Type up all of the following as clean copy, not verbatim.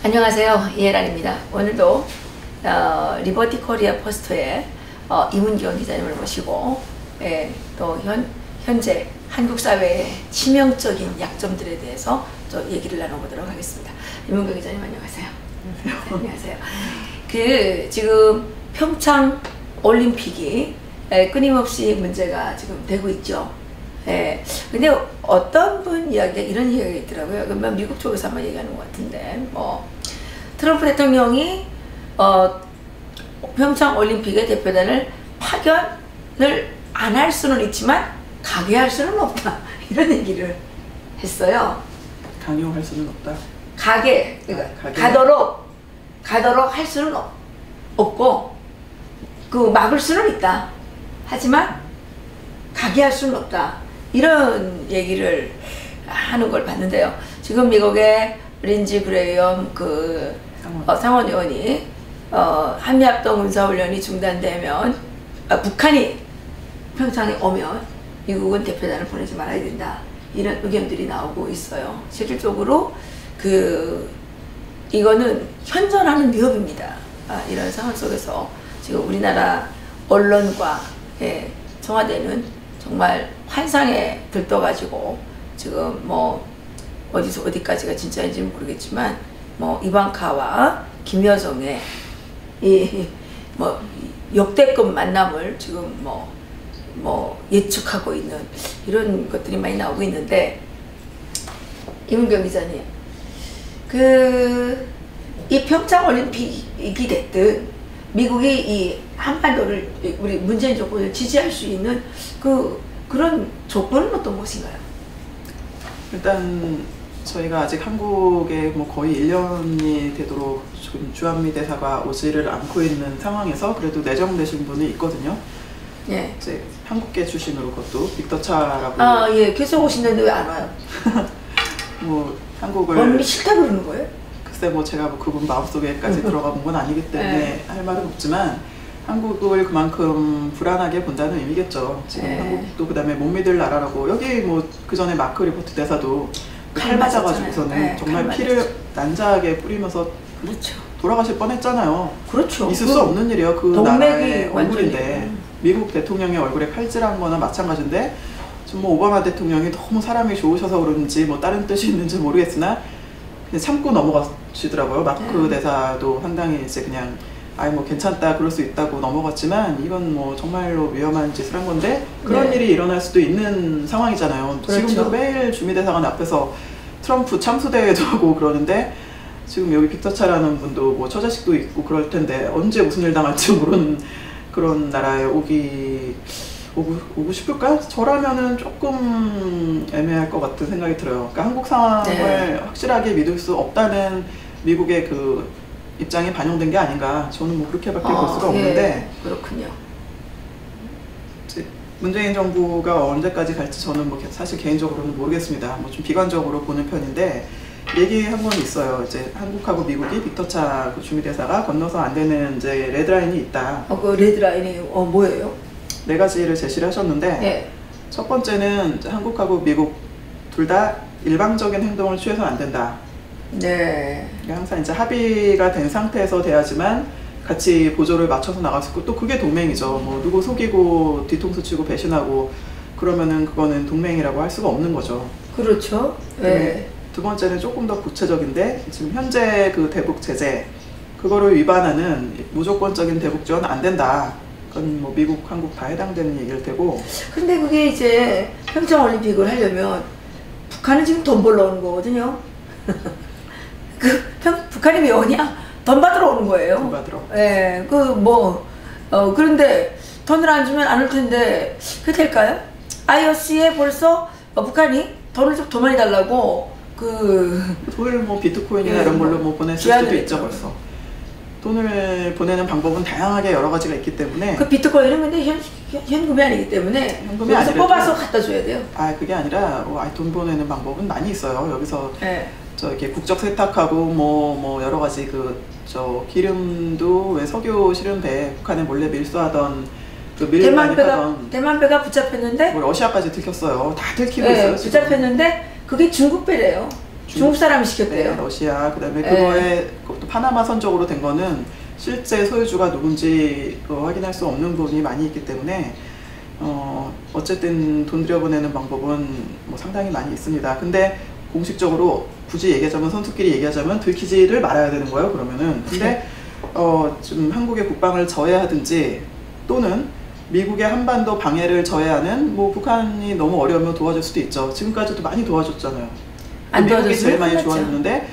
안녕하세요, 이혜란입니다. 오늘도 리버티 코리아 포스트의 이문경 기자님을 모시고 또 현재 한국 사회의 치명적인 약점들에 대해서 또 얘기를 나눠보도록 하겠습니다. 이문경 기자님 안녕하세요. 안녕하세요. 지금 평창 올림픽이 끊임없이 문제가 지금 되고 있죠. 근데 어떤 분 이야기가 이런 이야기가 있더라고요. 그러면 미국 쪽에서 한번 얘기하는 것 같은데, 트럼프 대통령이 평창 올림픽의 대표단을 파견을 안 할 수는 있지만 가게 할 수는 없다, 이런 얘기를 했어요. 강요할 수는 없다. 그러니까 가도록 할 수는 없고 막을 수는 있다. 하지만 가게 할 수는 없다. 이런 얘기를 하는 걸 봤는데요. 지금 미국의 린지 그레이엄 상원 의원이 한미합동 군사훈련이 중단되면 북한이 평창에 오면 미국은 대표단을 보내지 말아야 된다, 이런 의견들이 나오고 있어요. 실질적으로 이거는 현존하는 위협입니다. 이런 상황 속에서 지금 우리나라 언론과 청와대는 정말 환상에 들떠가지고 지금 어디서 어디까지가 진짜인지는 모르겠지만 이방카와 김여정의 역대급 만남을 지금 예측하고 있는 이런 것들이 많이 나오고 있는데, 이문경 기자님, 이 평창 올림픽이 됐든 미국이 이 한반도를, 우리 문재인 정권을 지지할 수 있는 그런 조건은 어떤 것인가요? 일단 저희가 아직 한국에 거의 1년이 되도록 지금 주한미 대사가 오지를 않고 있는 상황에서 그래도 내정되신 분이 있거든요. 예. 이제 한국계 출신으로, 그것도 빅터 차라고. 예, 계속 오시는데 왜 안 와요? 한국을. 언니 싫다 그러는 거예요? 글쎄 제가 그분 마음속에까지 들어가 본 건 아니기 때문에 할 말은 없지만, 한국을 그만큼 불안하게 본다는 의미겠죠. 지금 한국도 그다음에 못 믿을 나라라고, 여기 그 전에 마크 리포트 대사도 칼 맞아가지고서는 정말 피를 난자하게 뿌리면서 그렇죠. 돌아가실 뻔했잖아요. 그렇죠. 있을 수 없는 일이에요. 그 나라의 얼굴인데, 완전히. 미국 대통령의 얼굴에 칼질한 거나 마찬가지인데, 지금 오바마 대통령이 너무 사람이 좋으셔서 그런지 다른 뜻이 있는지 모르겠으나 그냥 참고 넘어가시더라고요. 마크 대사도 상당히 이제 그냥 괜찮다, 그럴 수 있다고 넘어갔지만, 이건 정말로 위험한 짓을 한 건데, 그런 일이 일어날 수도 있는 상황이잖아요. 그렇죠. 지금도 매일 주미대사관 앞에서 트럼프 참수대회도 하고 그러는데, 지금 여기 빅터차라는 분도 처자식도 있고 그럴 텐데, 언제 무슨 일 당할지 모르는 그런 나라에 오고 싶을까? 저라면은 조금 애매할 것 같은 생각이 들어요. 그러니까 한국 상황을 확실하게 믿을 수 없다는 미국의 입장이 반영된 게 아닌가, 저는 그렇게밖에 볼 수가 없는데. 그렇군요. 문재인 정부가 언제까지 갈지 저는 사실 개인적으로는 모르겠습니다. 좀 비관적으로 보는 편인데, 얘기한 건 있어요. 이제 한국하고 미국이 빅터차 주미대사가 건너서 안 되는 이제 레드라인이 있다. 그 레드라인이 뭐예요? 4가지를 제시를 하셨는데, 첫 번째는 한국하고 미국 둘 다 일방적인 행동을 취해서는 안 된다. 네. 항상 이제 합의가 된 상태에서 돼야지만 같이 보조를 맞춰서 나갈 수 있고, 또 그게 동맹이죠. 누구 속이고 뒤통수 치고 배신하고 그러면은 그거는 동맹이라고 할 수가 없는 거죠. 그렇죠. 네. 두 번째는 조금 더 구체적인데, 지금 현재 대북 제재, 그거를 위반하는 무조건적인 대북 지원 안 된다. 그건 미국, 한국 다 해당되는 얘기일 테고. 근데 그게 이제 평창 올림픽을 하려면 북한은 지금 돈 벌러 오는 거거든요. 북한이 왜 오냐? 돈 받으러 오는 거예요. 돈 받으러. 예, 그런데 돈을 안 주면 안 올 텐데, 그게 될까요? IOC에 벌써 북한이 돈을 좀 더 많이 달라고 돈을 비트코인이나 이런 걸로 보냈을 수도 있죠, 벌써. 돈을 보내는 방법은 다양하게 여러 가지가 있기 때문에. 비트코인은 근데 현금이 아니기 때문에 현금이 여기서 뽑아서 갖다 줘야 돼요. 그게 아니라 돈 보내는 방법은 많이 있어요. 여기서 이렇게 국적 세탁하고 여러 가지 기름도 왜 석유 실은 배 북한에 몰래 밀수하던 대만배가 붙잡혔는데 러시아까지 들켰어요. 다 들키고 있어요. 붙잡혔는데 그게 중국 배래요. 중국 사람이 시켰대요. 네, 러시아. 그다음에 그거에 또 파나마 선적으로 된 거는 실제 소유주가 누군지 확인할 수 없는 부분이 많이 있기 때문에 어쨌든 돈 들여보내는 방법은 뭐 상당히 많이 있습니다. 근데 공식적으로 굳이 얘기하자면 선수끼리 얘기하자면 들키지를 말아야 되는 거예요. 그러면은 근데 좀 한국의 국방을 저해하든지 또는 미국의 한반도 방해를 저해하는 뭐 북한이 너무 어려우면 도와줄 수도 있죠. 지금까지도 많이 도와줬잖아요. 안 미국이 제일 많이 끝났죠. 도와줬는데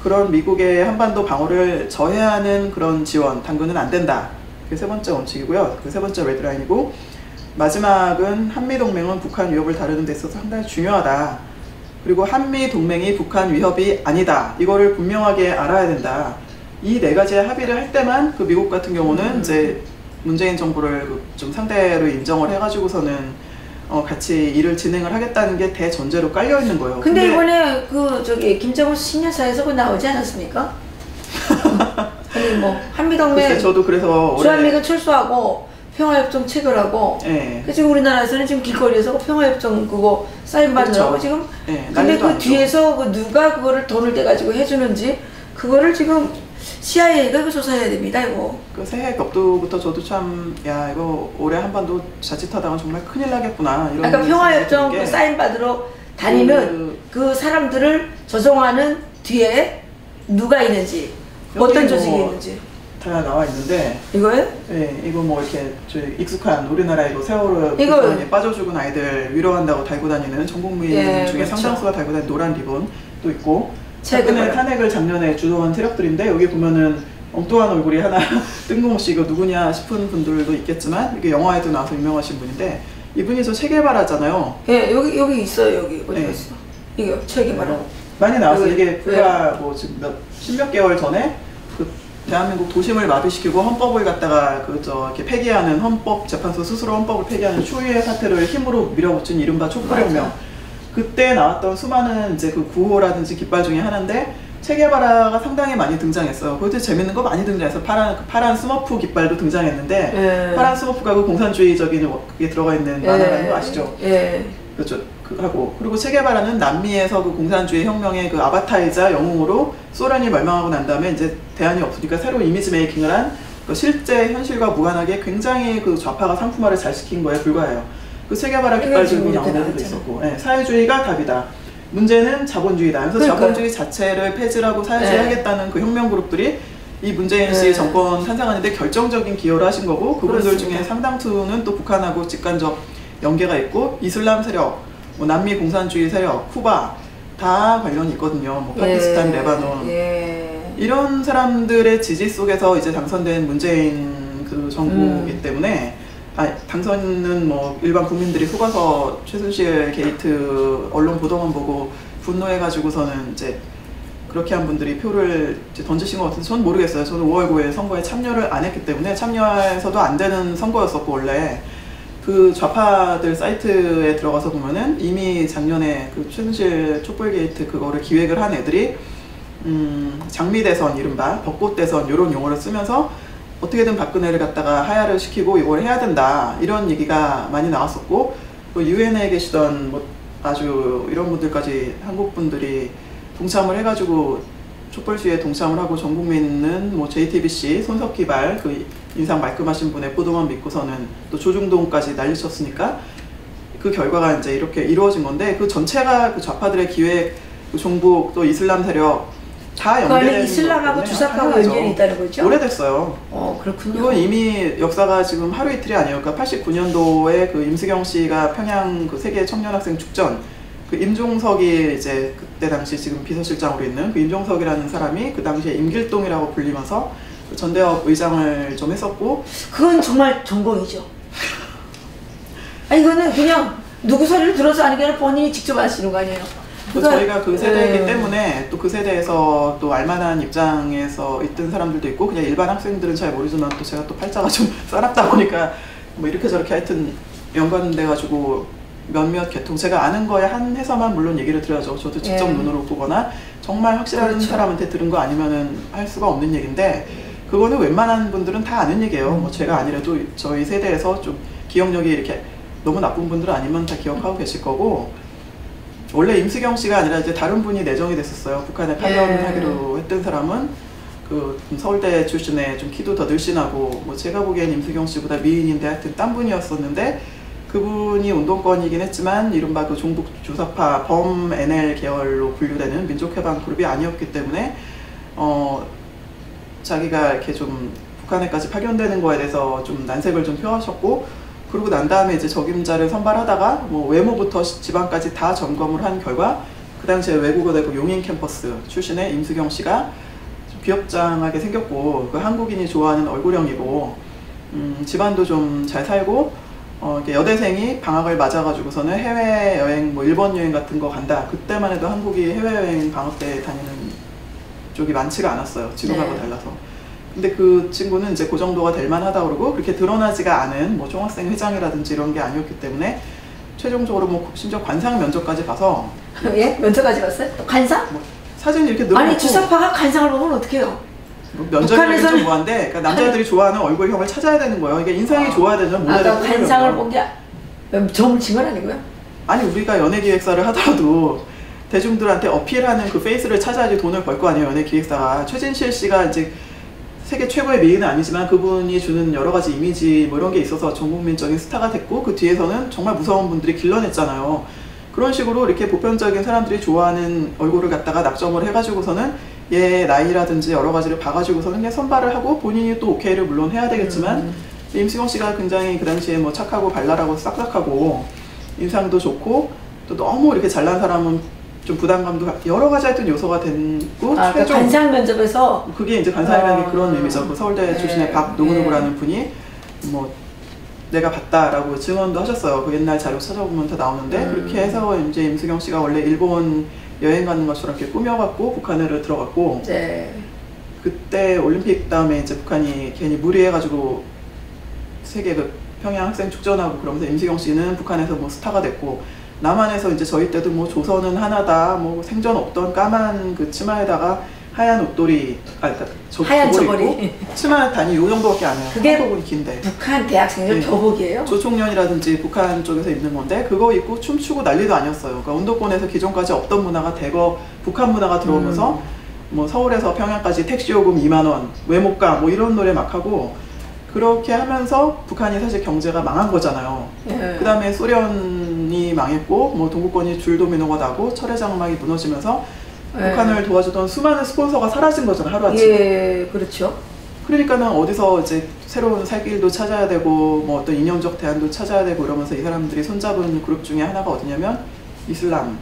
그런 미국의 한반도 방어를 저해하는 그런 지원, 당근은 안 된다. 그게 세 번째 원칙이고요. 그 세 번째 레드라인이고 마지막은 한미동맹은 북한 위협을 다루는 데 있어서 상당히 중요하다. 그리고 한미동맹이 북한 위협이 아니다. 이거를 분명하게 알아야 된다. 이 네 가지의 합의를 할 때만 그 미국 같은 경우는 이제 문재인 정부를 좀 상대로 인정을 해가지고서는 같이 일을 진행을 하겠다는 게 대전제로 깔려 있는 거예요. 근데 이번에 김정은 신년사에서 그거 나오지 않았습니까? 아니 뭐 한미동맹 저도 그래서 주한미군 철수하고 평화협정 체결하고 네. 지금 우리나라에서는 지금 길거리에서 평화협정 그거 사인 받느라고 그렇죠. 지금 네, 근데 그 뒤에서 누가 그거를 돈을 떼가지고 해주는지 그거를 지금 CIA가 그 조사해야 됩니다. 이거 그 새해 격도부터 저도 참 이거 올해 한반도 자칫하다가 정말 큰일 나겠구나 이런 그러니까 평화협정 그 사인 받으러 다니는 그 사람들을 조종하는 뒤에 누가 있는지 어떤 조직이 있는지 다 나와 있는데 이거요? 네, 이거 뭐 이렇게 저희 익숙한 우리나라 이거 세월호 빠져 죽은 아이들 위로한다고 달고 다니는 전 국민 중에 그렇죠. 상당수가 달고 다니는 노란 리본도 있고 최근에 탄핵을 작년에 주도한 세력들인데 여기 보면은 엉뚱한 얼굴이 하나 뜬금없이 이거 누구냐 싶은 분들도 있겠지만 이게 영화에도 나와서 유명하신 분인데 이분이 저 체게바라잖아요. 예, 여기 있어요. 여기 어디 있어? 이거 체게바라. 많이 나왔어요. 이게 불과 뭐 지금 십몇 개월 전에 그 대한민국 도심을 마비시키고 헌법을 갖다가 이렇게 폐기하는 헌법재판소 스스로 헌법을 폐기하는 추위의 사태를 힘으로 밀어붙인 이른바 촛불혁명. 그때 나왔던 수많은 이제 그 구호라든지 깃발 중에 하나인데 체게바라가 상당히 많이 등장했어요. 그것도 재밌는 거 많이 등장해서 파란 스머프 깃발도 등장했는데 파란 스머프가 그 공산주의적인 그게 들어가 있는 만화라는 거 아시죠? 그렇죠. 그리고 체게바라는 남미에서 그 공산주의 혁명의 그 아바타이자 영웅으로 소련이 멸망하고 난 다음에 이제 대안이 없으니까 새로 이미지 메이킹을 한 실제 현실과 무관하게 굉장히 그 좌파가 상품화를 잘 시킨 거에 불과해요. 그 체게바라 깃발 들고 나온 애들도 있었고 사회주의가 답이다. 문제는 자본주의다. 그래서 자본주의 자체를 폐지하고 사회주의 하겠다는 그 혁명 그룹들이 이 문재인 씨 정권 탄생하는데 결정적인 기여를 하신 거고 그분들 중에 상당수는 또 북한하고 직간접 연계가 있고 이슬람 세력, 뭐 남미 공산주의 세력, 쿠바 다 관련이 있거든요. 뭐 파키스탄, 레바논 이런 사람들의 지지 속에서 이제 당선된 문재인 그 정부이기 때문에 당선은 뭐 일반 국민들이 속아서 최순실 게이트 언론 보도만 보고 분노해가지고서는 이제 그렇게 한 분들이 표를 이제 던지신 것 같은데 저는 모르겠어요. 저는 5월 9일 선거에 참여를 안 했기 때문에 참여해서도 안 되는 선거였었고 원래 그 좌파들 사이트에 들어가서 보면은 이미 작년에 그 최순실 촛불 게이트 그거를 기획을 한 애들이 장미대선 이른바 벚꽃대선 이런 용어를 쓰면서 어떻게든 박근혜를 갖다가 하야를 시키고 이걸 해야 된다 이런 얘기가 많이 나왔었고 또 유엔에 계시던 뭐 아주 이런 분들까지 한국 분들이 동참을 해가지고 촛불 시위에 동참을 하고 전 국민은 뭐 JTBC 손석희발 그 인상 말끔하신 분의 보도만 믿고서는 또 조중동까지 난리쳤으니까 그 결과가 이제 이렇게 이루어진 건데 그 전체가 그 좌파들의 기획, 그 종북 또 이슬람 세력 다 연결된 이슬람하고 주사파하고 연결이 있다는 거죠? 오래됐어요. 그렇군요. 그건 이미 역사가 지금 하루 이틀이 아니에요. 그러니까 89년도에 그 임수경 씨가 평양 그 세계 청년학생 축전 그 임종석이 이제 그때 당시 지금 비서실장으로 있는 그 임종석이라는 사람이 그 당시에 임길동이라고 불리면서 그 전대협 의장을 좀 했었고 그건 정말 전공이죠. 이거는 그냥 누구 소리를 들어서 하는 게 아니라 본인이 직접 하시는 거 아니에요? 저희가 그 세대이기 때문에 또 그 세대에서 또 알만한 입장에서 있던 사람들도 있고 그냥 일반 학생들은 잘 모르지만 또 제가 또 팔자가 좀 싸납다 보니까 뭐 이렇게 저렇게 하여튼 연관돼 가지고 몇몇 계통 제가 아는 거에 한해서만 물론 얘기를 드려야죠. 저도 직접 눈으로 보거나 정말 확실한 사람한테 들은 거 아니면은 할 수가 없는 얘기인데 그거는 웬만한 분들은 다 아는 얘기예요. 뭐 제가 아니라도 저희 세대에서 좀 기억력이 이렇게 너무 나쁜 분들은 아니면 다 기억하고 계실 거고 원래 임수경 씨가 아니라 이제 다른 분이 내정이 됐었어요. 북한에 파견하기로 했던 사람은 그 서울대 출신의 좀 키도 더 늘씬하고 뭐 제가 보기엔 임수경 씨보다 미인인데 하여튼 딴 분이었었는데 그분이 운동권이긴 했지만 이른바 그 종북 주사파 범 NL 계열로 분류되는 민족해방 그룹이 아니었기 때문에 자기가 이렇게 좀 북한에까지 파견되는 거에 대해서 좀 난색을 좀 표하셨고 그러고 난 다음에 이제 적임자를 선발하다가 뭐 외모부터 지방까지 다 점검을 한 결과 그 당시에 외국어대학교 용인 캠퍼스 출신의 임수경 씨가 좀 비협장하게 생겼고 그 한국인이 좋아하는 얼굴형이고 집안도 좀 잘 살고 이렇게 여대생이 방학을 맞아가지고서는 해외여행 뭐 일본 여행 같은 거 간다. 그때만 해도 한국이 해외여행 방학 때 다니는 쪽이 많지가 않았어요. 지금하고 달라서. 근데 그 친구는 이제 그 정도가 될 만하다 그러고 그렇게 드러나지가 않은 뭐 총학생 회장이라든지 이런 게 아니었기 때문에 최종적으로 뭐 심지어 관상 면접까지 봐서 예? 면접까지 봤어요? 관상? 뭐 사진 이렇게 넣어놓고 아니 주사파가 관상을 보면 어떡해요? 뭐 면접이 좀 뭐한데 그러니까 남자들이 좋아하는 얼굴형을 찾아야 되는 거예요. 이게 인상이 좋아야 되죠. 아까 관상을 본 게 점을 친 건 아니고요? 아니 우리가 연예기획사를 하더라도 대중들한테 어필하는 그 페이스를 찾아야지 돈을 벌 거 아니에요. 연예기획사가. 최진실 씨가 이제 세계 최고의 미인은 아니지만 그분이 주는 여러 가지 이미지 뭐 이런 게 있어서 전국민적인 스타가 됐고 그 뒤에서는 정말 무서운 분들이 길러냈잖아요. 그런 식으로 이렇게 보편적인 사람들이 좋아하는 얼굴을 갖다가 낙점을 해가지고서는 얘 나이라든지 여러 가지를 봐가지고서는 그냥 선발을 하고 본인이 또 오케이를 물론 해야 되겠지만 임수경 씨가 굉장히 그 당시에 뭐 착하고 발랄하고 싹싹하고 인상도 좋고 또 너무 이렇게 잘난 사람은 좀 부담감도 여러 가지 하여튼 요소가 됐고 최종 관상 면접에서 그게 이제 관상이라는 게 그런 의미죠. 그 서울대 출신의 박노근우라는 분이 뭐 내가 봤다라고 증언도 하셨어요. 그 옛날 자료 찾아보면 다 나오는데 그렇게 해서 이제 임수경 씨가 원래 일본 여행 가는 것처럼 이렇게 꾸며갖고 북한으로 들어갔고 그때 올림픽 다음에 이제 북한이 괜히 무리해가지고 세계 그 평양 학생 축전하고 그러면서 임수경 씨는 북한에서 뭐 스타가 됐고 남한에서 이제 저희 때도 뭐 조선은 하나다 뭐 생전 없던 까만 그 치마에다가 하얀 옷도리 하얀 저고리 치마 단위 요 정도밖에 안 해요. 그게 한국은 긴데 북한 대학생들 교복이에요? 조총련이라든지 북한 쪽에서 입는 건데 그거 입고 춤추고 난리도 아니었어요. 그러니까 운동권에서 기존까지 없던 문화가 대거 북한 문화가 들어오면서 뭐 서울에서 평양까지 택시 요금 2만 원 외모가 뭐 이런 노래 막 하고 그렇게 하면서 북한이 사실 경제가 망한 거잖아요. 그 다음에 소련이 망했고 뭐 동구권이 줄도미노가 나고 철회장막이 무너지면서 북한을 도와주던 수많은 스폰서가 사라진 거잖아요. 하루아침에. 예, 그렇죠. 그러니까는 어디서 이제 새로운 살 길도 찾아야 되고 뭐 어떤 이념적 대안도 찾아야 되고 이러면서 이 사람들이 손잡은 그룹 중에 하나가 어디냐면 이슬람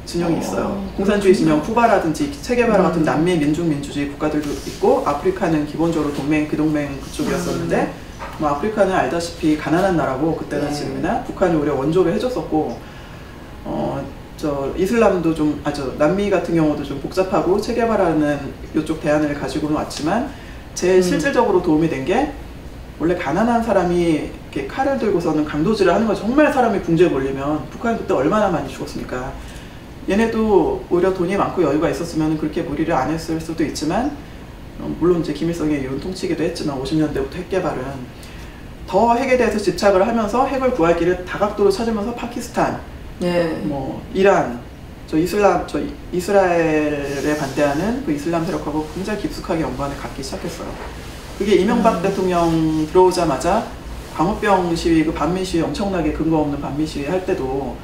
진영이 있어요. 공산주의 진영 쿠바라든지 체게바라 같은 남미 민주주의 국가들도 있고 아프리카는 기본적으로 비동맹 그쪽이었었는데 뭐 아프리카는 알다시피 가난한 나라고 그때나 지금이나 북한이 오히려 원조를 해줬었고 저 이슬람도 좀 남미 같은 경우도 좀 복잡하고 체게바라는 이쪽 대안을 가지고는 왔지만 제일 실질적으로 도움이 된 게 원래 가난한 사람이 이렇게 칼을 들고서는 강도질을 하는 거 정말 사람이 붕괴에 몰리면 북한이 그때 얼마나 많이 죽었습니까? 얘네도 오히려 돈이 많고 여유가 있었으면 그렇게 무리를 안 했을 수도 있지만 물론 이제 김일성의 윤통치기도 했지만 50년대부터 핵 개발은 더 핵에 대해서 집착을 하면서 핵을 구할 길을 다각도로 찾으면서 파키스탄, 뭐 이란, 이스라엘에 반대하는 그 이슬람 세력하고 굉장히 깊숙하게 연관을 갖기 시작했어요. 그게 이명박 대통령 들어오자마자 광우병 시위, 그 반미 시위 엄청나게 근거 없는 반미 시위 할 때도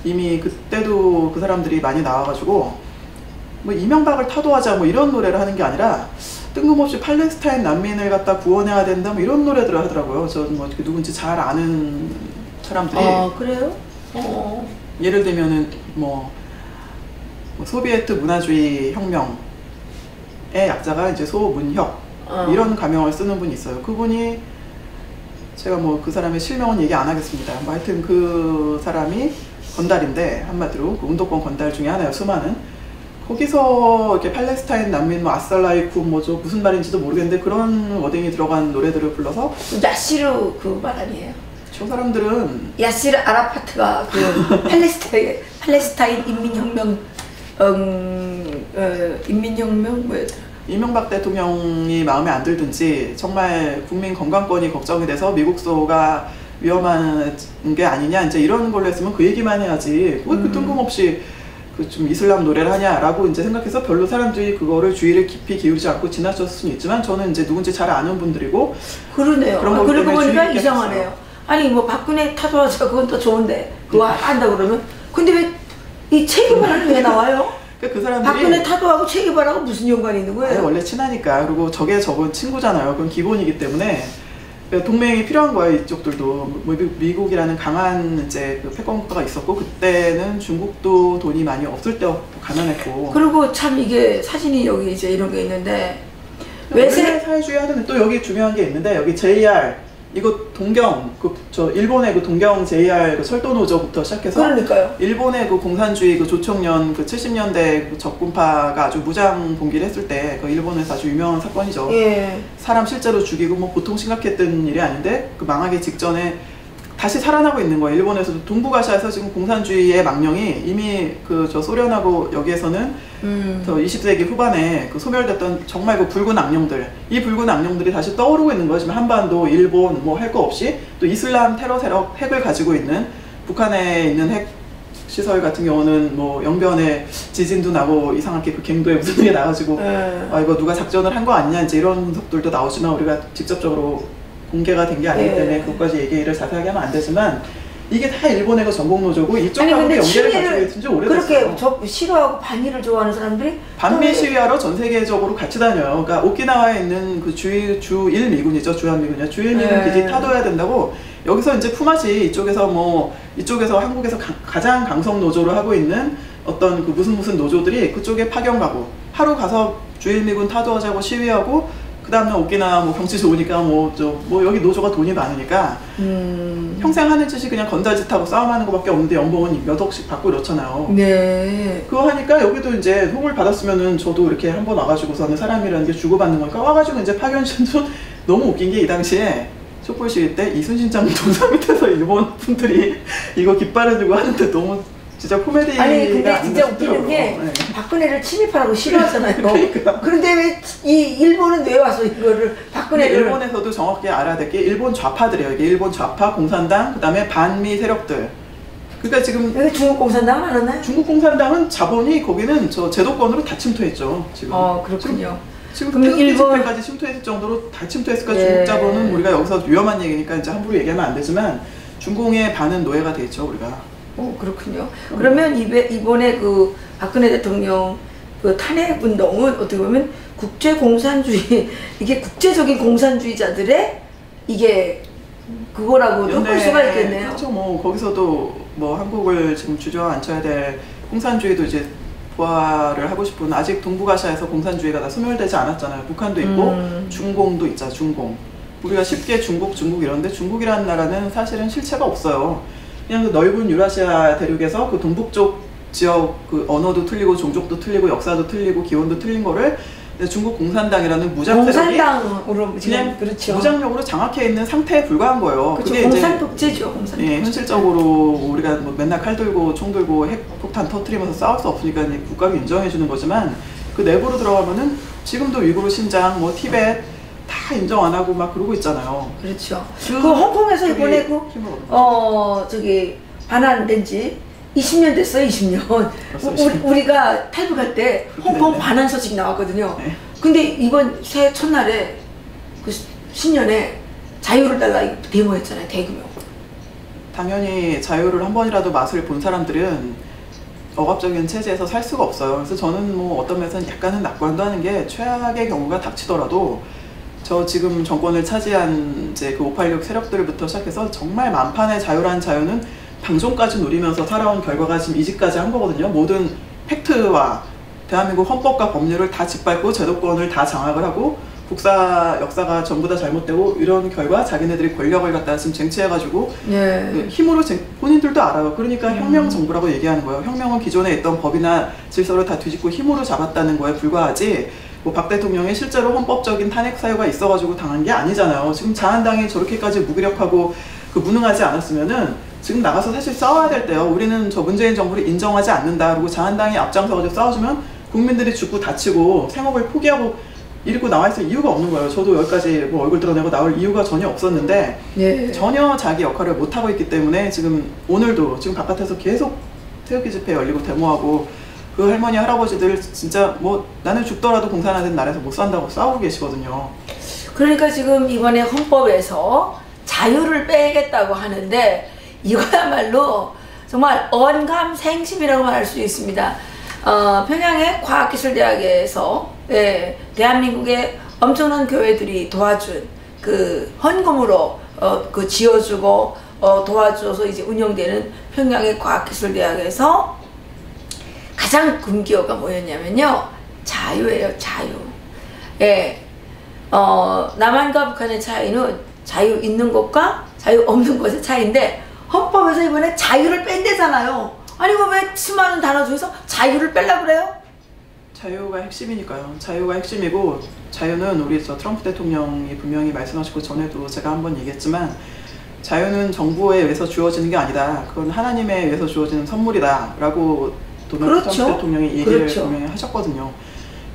이미 그때도 그 사람들이 많이 나와가지고 뭐 이명박을 타도하자 뭐 이런 노래를 하는 게 아니라 뜬금없이 팔레스타인 난민을 갖다 구원해야 된다 뭐 이런 노래들을 하더라고요. 저 뭐 누군지 잘 아는 사람들이. 아 그래요? 예를 들면은 뭐 소비에트 문화주의 혁명의 약자가 이제 소문혁 이런 가명을 쓰는 분이 있어요. 그분이 제가 뭐 그 사람의 실명은 얘기 안 하겠습니다. 뭐 하여튼 그 사람이 건달인데 한마디로 그 운동권 건달 중에 하나예요. 수많은. 거기서 이렇게 팔레스타인 난민 뭐 아살라이쿠 뭐죠 무슨 말인지도 모르겠는데 그런 워딩이 들어간 노래들을 불러서 야시르 그 말 아니에요? 저 사람들은 야시르 아라파트가 그 팔레스타인 인민혁명 인민혁명 뭐였더라? 이명박 대통령이 마음에 안 들든지 정말 국민 건강권이 걱정이 돼서 미국소가 위험한 게 아니냐 이제 이런 걸로 했으면 그 얘기만 해야지 왜 그 뜬금없이 그 좀 이슬람 노래를 하냐라고 이제 생각해서 별로 사람들이 그거를 주의를 깊이 기울이지 않고 지나쳤을 수는 있지만 저는 이제 누군지 잘 아는 분들이고 그러네요. 그런 거 그러고 때문에 보니까 주의 깊게 이상하네요. 했어요. 아니 뭐 박근혜 타도하자 그건 또 좋은데 그거 한다 그러면 근데 왜 이 체계발언이 왜 나와요? 그 사람들이 박근혜 타도하고 체계발언하고 무슨 연관이 있는 거예요? 아니, 원래 친하니까 그리고 저건 친구잖아요. 그건 기본이기 때문에 동맹이 필요한 거예요. 이쪽들도 뭐 미국이라는 강한 이제 그 패권국가가 있었고 그때는 중국도 돈이 많이 없을 때였고 가난했고. 그리고 참 이게 사진이 여기 이제 이런 게 있는데 외세 사회주의 하던 또 여기 중요한 게 있는데 여기 JR 이거 동경 저 일본의 그 동경 JR 그 철도 노조부터 시작해서 그러니까요. 일본의 그 공산주의 그 조총련 그 70년대 그 적군파가 아주 무장 봉기를 했을 때 그 일본에서 아주 유명한 사건이죠. 예. 사람 실제로 죽이고 뭐 보통 심각했던 일이 아닌데 그 망하기 직전에 다시 살아나고 있는 거예요. 일본에서도 동북아시아에서 지금 공산주의의 망령이 이미 그 저 소련하고 여기에서는 저 20세기 후반에 그 소멸됐던 정말 그 붉은 악령들 이 붉은 악령들이 다시 떠오르고 있는 거예요. 지금 한반도, 일본 뭐 할 거 없이 또 이슬람 테러 세력 핵을 가지고 있는 북한에 있는 핵 시설 같은 경우는 뭐 영변에 지진도 나고 이상하게 그 갱도에 무슨 게 나가지고 아 이거 누가 작전을 한 거 아니냐 이제 이런 분석들도 나오지만 우리가 직접적으로 공개가 된 게 아니기 때문에 그것까지 얘기를 자세하게 하면 안 되지만 이게 다 일본의 그 전공노조고 이쪽하고 연계를 가지고 있은 지 오래됐어요. 그렇게 싫어하고 반일을 좋아하는 사람들이 반미 시위하러 전 세계적으로 같이 다녀요. 그러니까 오키나와에 있는 그 주1 미군이죠. 주한미군이요. 주1 미군 기지 타도해야 된다고 여기서 이제 품앗이 이쪽에서 한국에서 가장 강성 노조를 하고 있는 어떤 그 무슨 노조들이 그쪽에 파견 가고 하루 가서 주1 미군 타도하자고 시위하고 그 다음날 오키나와 뭐 경치 좋으니까 뭐 여기 노조가 돈이 많으니까 평생 하는 짓이 그냥 건달짓하고 싸움하는 것밖에 없는데 연봉은 몇 억씩 받고 이렇잖아요. 네. 그거 하니까 여기도 이제 혹을 받았으면은 저도 이렇게 한번 와가지고서는 사람이라는 게 주고받는 거니까 와가지고 이제 파견신도 너무 웃긴 게 이 당시에 촛불 시위 때 이순신장 동상 밑에서 일본 분들이 이거 깃발을 들고 하는데 너무 진짜 코미디가 아니 근데 진짜 웃기는 싶더라고요. 게 네. 박근혜를 침입하라고 싫어하잖아요. 그러니까. 그런데 왜 이 일본은 왜 와서 이거를 박근혜를 일본에서도 정확히 알아야 될 게 일본 좌파들이에요. 이게 일본 좌파 공산당 그다음에 반미 세력들. 그러니까 지금 여기 중국 공산당은 안 왔나요? 중국 공산당은 자본이 거기는 저 제도권으로 다 침투했죠. 지금. 그렇군요. 지금 일본까지 침투했을 정도로 다 침투했으니까 중국 자본은 우리가 여기서 위험한 얘기니까 이제 함부로 얘기하면 안 되지만 중공의 반은 노예가 돼 있죠 우리가. 그렇군요. 그러면 이번에 그 박근혜 대통령 그 탄핵 운동은 어떻게 보면 국제 공산주의 이게 국제적인 공산주의자들의 이게 그거라고도 볼 수가 있겠네요. 그렇죠. 뭐 거기서도 뭐 한국을 지금 주저앉혀야 될 공산주의도 이제 부활을 하고 싶은 아직 동북아시아에서 공산주의가 다 소멸되지 않았잖아요. 북한도 있고 중공도 있잖아. 중공. 우리가 쉽게 중국 이런데 중국이라는 나라는 사실은 실체가 없어요. 그냥 그 넓은 유라시아 대륙에서 그 동북쪽 지역 그 언어도 틀리고 종족도 틀리고 역사도 틀리고 기원도 틀린 거를 중국 공산당이라는 무장 세력이 그냥 그렇죠. 무장력으로 장악해 있는 상태에 불과한 거예요. 그렇죠. 그게 공산 독재죠. 공산 독재. 예, 현실적으로 우리가 뭐 맨날 칼 들고 총 들고 핵폭탄 터트리면서 싸울 수 없으니까 국가가 인정해 주는 거지만 그 내부로 들어가면은 지금도 위구르 신장, 뭐 티벳 다 인정 안 하고 막 그러고 있잖아요. 그렇죠. 그 홍콩에서 이번에 저기 반환된 지 20년 됐어요. 20년. 우리가 탈북할 때 홍콩 반환 소식 나왔거든요. 네. 근데 이번 새해 첫날에 그 신년에 자유를 달라 데모했잖아요. 대규모. 당연히 자유를 한 번이라도 맛을 본 사람들은 억압적인 체제에서 살 수가 없어요. 그래서 저는 뭐 어떤 면에서는 약간은 낙관도 하는 게 최악의 경우가 닥치더라도 저 지금 정권을 차지한 이제 그 586 세력들부터 시작해서 정말 만판의 자유라는 자유는 방종까지 누리면서 살아온 결과가 지금 이직까지 한 거거든요. 모든 팩트와 대한민국 헌법과 법률을 다 짓밟고 제도권을 다 장악을 하고 국사 역사가 전부 다 잘못되고 이런 결과 자기네들이 권력을 갖다 지금 쟁취해가지고 힘으로 본인들도 알아요. 그러니까 혁명 정부라고 얘기하는 거예요. 혁명은 기존에 있던 법이나 질서를 다 뒤집고 힘으로 잡았다는 거에 불과하지 뭐 박 대통령이 실제로 헌법적인 탄핵 사유가 있어가지고 당한 게 아니잖아요. 지금 자한당이 저렇게까지 무기력하고 그 무능하지 않았으면은 지금 나가서 사실 싸워야 될 때요. 우리는 저 문재인 정부를 인정하지 않는다. 그리고 자한당이 앞장서가지고 싸워주면 국민들이 죽고 다치고 생업을 포기하고 읽고 나와 있을 이유가 없는 거예요. 저도 여기까지 뭐 얼굴 드러내고 나올 이유가 전혀 없었는데 네. 전혀 자기 역할을 못 하고 있기 때문에 지금 오늘도 지금 바깥에서 계속 태극기 집회 열리고 데모하고 그 할머니 할아버지들 진짜 뭐 나는 죽더라도 공산화된 나라에서 못 산다고 싸우고 계시거든요. 그러니까 지금 이번에 헌법에서 자유를 빼겠다고 하는데 이거야말로 정말 언감생심이라고 말할 수 있습니다. 평양의 과학기술대학에서 대한민국의 엄청난 교회들이 도와준 그 헌금으로 그 지어주고 도와줘서 이제 운영되는 평양의 과학기술대학에서 가장 금기어가 뭐였냐면요, 자유예요. 자유. 남한과 북한의 차이는 자유 있는 것과 자유 없는 것의 차이인데 헌법에서 이번에 자유를 뺀대잖아요. 아니 이거 왜 수많은 단어 중에서 자유를 빼려고 그래요? 자유가 핵심이니까요. 자유가 핵심이고 자유는 우리 트럼프 대통령이 분명히 말씀하시고 전에도 제가 한번 얘기했지만 자유는 정부에 의해서 주어지는 게 아니다. 그건 하나님에 의해서 주어지는 선물이다 라고 도널드 트럼프 대통령이 얘기를 분명히 하셨거든요.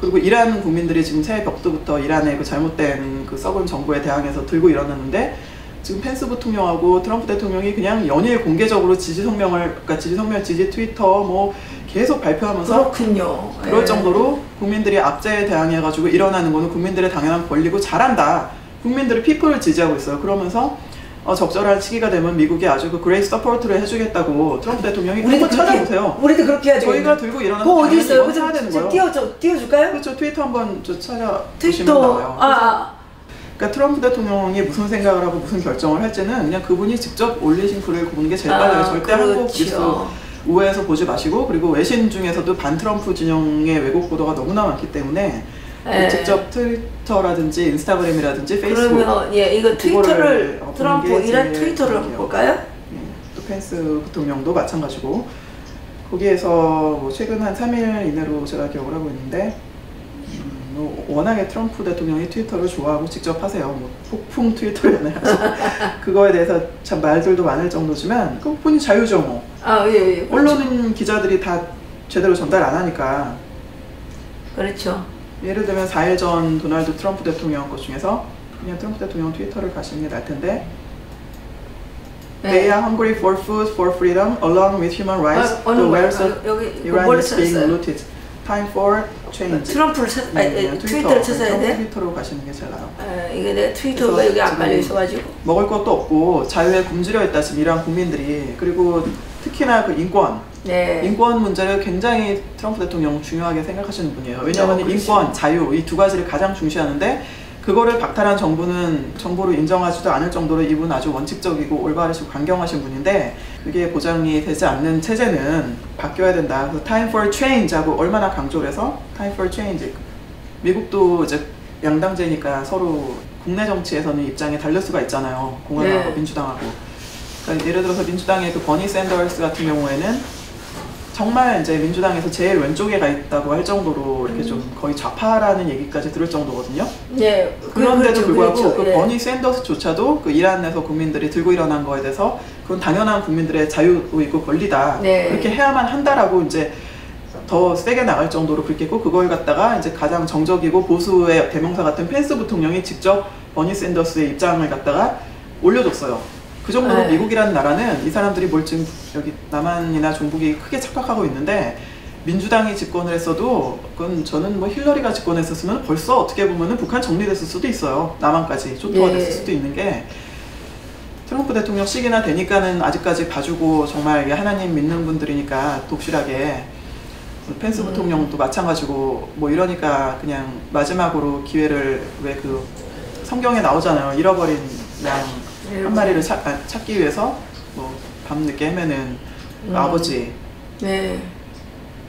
그리고 이란 국민들이 지금 새해 벽두부터 이란의 그 잘못된 그 썩은 정부에 대항해서 들고 일어났는데 지금 펜스 부통령하고 트럼프 대통령이 그냥 연일 공개적으로 지지 트위터 뭐 계속 발표하면서 그렇군요. 그럴 정도로 국민들이 압제에 대항해가지고 일어나는 거는 국민들의 당연한 권리고 잘한다. 국민들이 피플을 지지하고 있어요. 그러면서 적절한 시기가 되면 미국이 아주 그 그레이트 서포트를 해주겠다고 트럼프 대통령이 한번 찾아보세요. 우리도 그렇게 해야죠. 저희가 들고 일어나서 뭐 어디 있어요? 해야 되는 거예요. 띄워줄까요? 그렇죠. 트위터 한번 찾아보시면 나와요. 그러니까 트럼프 대통령이 무슨 생각을 하고 무슨 결정을 할지는 그냥 그분이 직접 올리신 글을 보는 게 제일 빨라요. 절대 한국 뉴스 우회해서 보지 마시고, 그리고 외신 중에서도 반 트럼프 진영의 왜곡 보도가 너무나 많기 때문에 직접 트위터라든지 인스타그램이라든지 페이스북, 그러면 이거 트위터를 트럼프 이란 트위터를 볼까요? 또 펜스 부통령도 마찬가지고 거기에서 뭐 최근 한 3일 이내로 제가 기억을 하고 있는데 워낙에 트럼프 대통령이 트위터를 좋아하고 직접 하세요. 뭐 폭풍 트위터를 연애하죠. 그거에 대해서 참 말들도 많을 정도지만 그분이 자유죠 뭐. 그렇죠. 언론 기자들이 다 제대로 전달 안 하니까. 그렇죠. 예를 들면 4일 전 도널드 트럼프 대통령 것 중에서 그냥 트럼프 대통령 트위터를 가시는 게 나을 텐데 They are hungry for food, for freedom, along with human rights. The wells of Iran is being looted. Time for change. 트럼프를 트위터를 찾아야 돼? 트위터로 가시는 게 제일 나아요. 이게 내 트위터가 여기 안 깔려 있어가지고 먹을 것도 없고 자유에 굶주려 있다 지금 이란 국민들이. 그리고 특히나 그 인권 문제를 굉장히 트럼프 대통령 중요하게 생각하시는 분이에요. 왜냐하면 인권, 자유 이 두 가지를 가장 중시하는데 그거를 박탈한 정부로 인정하지도 않을 정도로 이분 아주 원칙적이고 올바르시고 강경하신 분인데 그게 보장이 되지 않는 체제는 바뀌어야 된다. 그래서 Time for Change하고 얼마나 강조를 해서 Time for Change. 미국도 이제 양당제니까 서로 국내 정치에서는 입장이 다를 수가 있잖아요. 공화당하고 민주당하고. 그러니까 예를 들어서 민주당의 그 버니 샌더스 같은 경우에는 정말 이제 민주당에서 제일 왼쪽에 가 있다고 할 정도로 이렇게 좀 거의 좌파라는 얘기까지 들을 정도거든요. 그런데도 불구하고 그 버니 샌더스조차도 그 이란에서 국민들이 들고 일어난 거에 대해서 그건 당연한 국민들의 자유이고 권리다. 그렇게 해야만 한다라고 이제 더 세게 나갈 정도로 그렇게 했고 그걸 갖다가 이제 가장 정적이고 보수의 대명사 같은 펜스 부통령이 직접 버니 샌더스의 입장을 갖다가 올려줬어요. 그 정도로 미국이라는 나라는 이 사람들이 뭘 지금 여기 남한이나 종북이 크게 착각하고 있는데 민주당이 집권을 했어도 그건 저는 뭐 힐러리가 집권했었으면 벌써 어떻게 보면은 북한 정리됐을 수도 있어요. 남한까지 초토화 됐을 수도 있는 게 트럼프 대통령 시기나 되니까는 아직까지 봐주고 정말 하나님 믿는 분들이니까 독실하게 펜스 부통령도 마찬가지고 뭐 이러니까 그냥 마지막으로 기회를 왜 그 성경에 나오잖아요. 잃어버린 양 한 마리를 찾기 위해서 뭐 밤늦게 헤매는 아버지.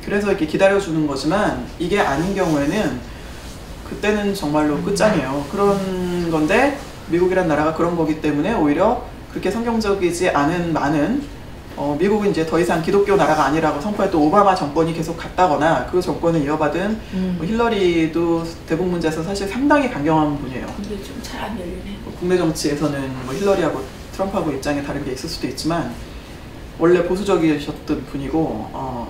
그래서 이렇게 기다려주는 거지만 이게 아닌 경우에는 그때는 정말로 끝장이에요. 그런 건데 미국이란 나라가 그런 거기 때문에 오히려 그렇게 성경적이지 않은 많은 미국은 이제 더 이상 기독교 나라가 아니라고 선포했던 오바마 정권이 계속 갔다거나 그 정권을 이어받은 뭐 힐러리도 대북 문제에서 사실 상당히 강경한 분이에요. 근데 좀 잘 안 열리네. 국내 정치에서는 뭐 힐러리하고 트럼프하고 입장이 다른 게 있을 수도 있지만 원래 보수적이셨던 분이고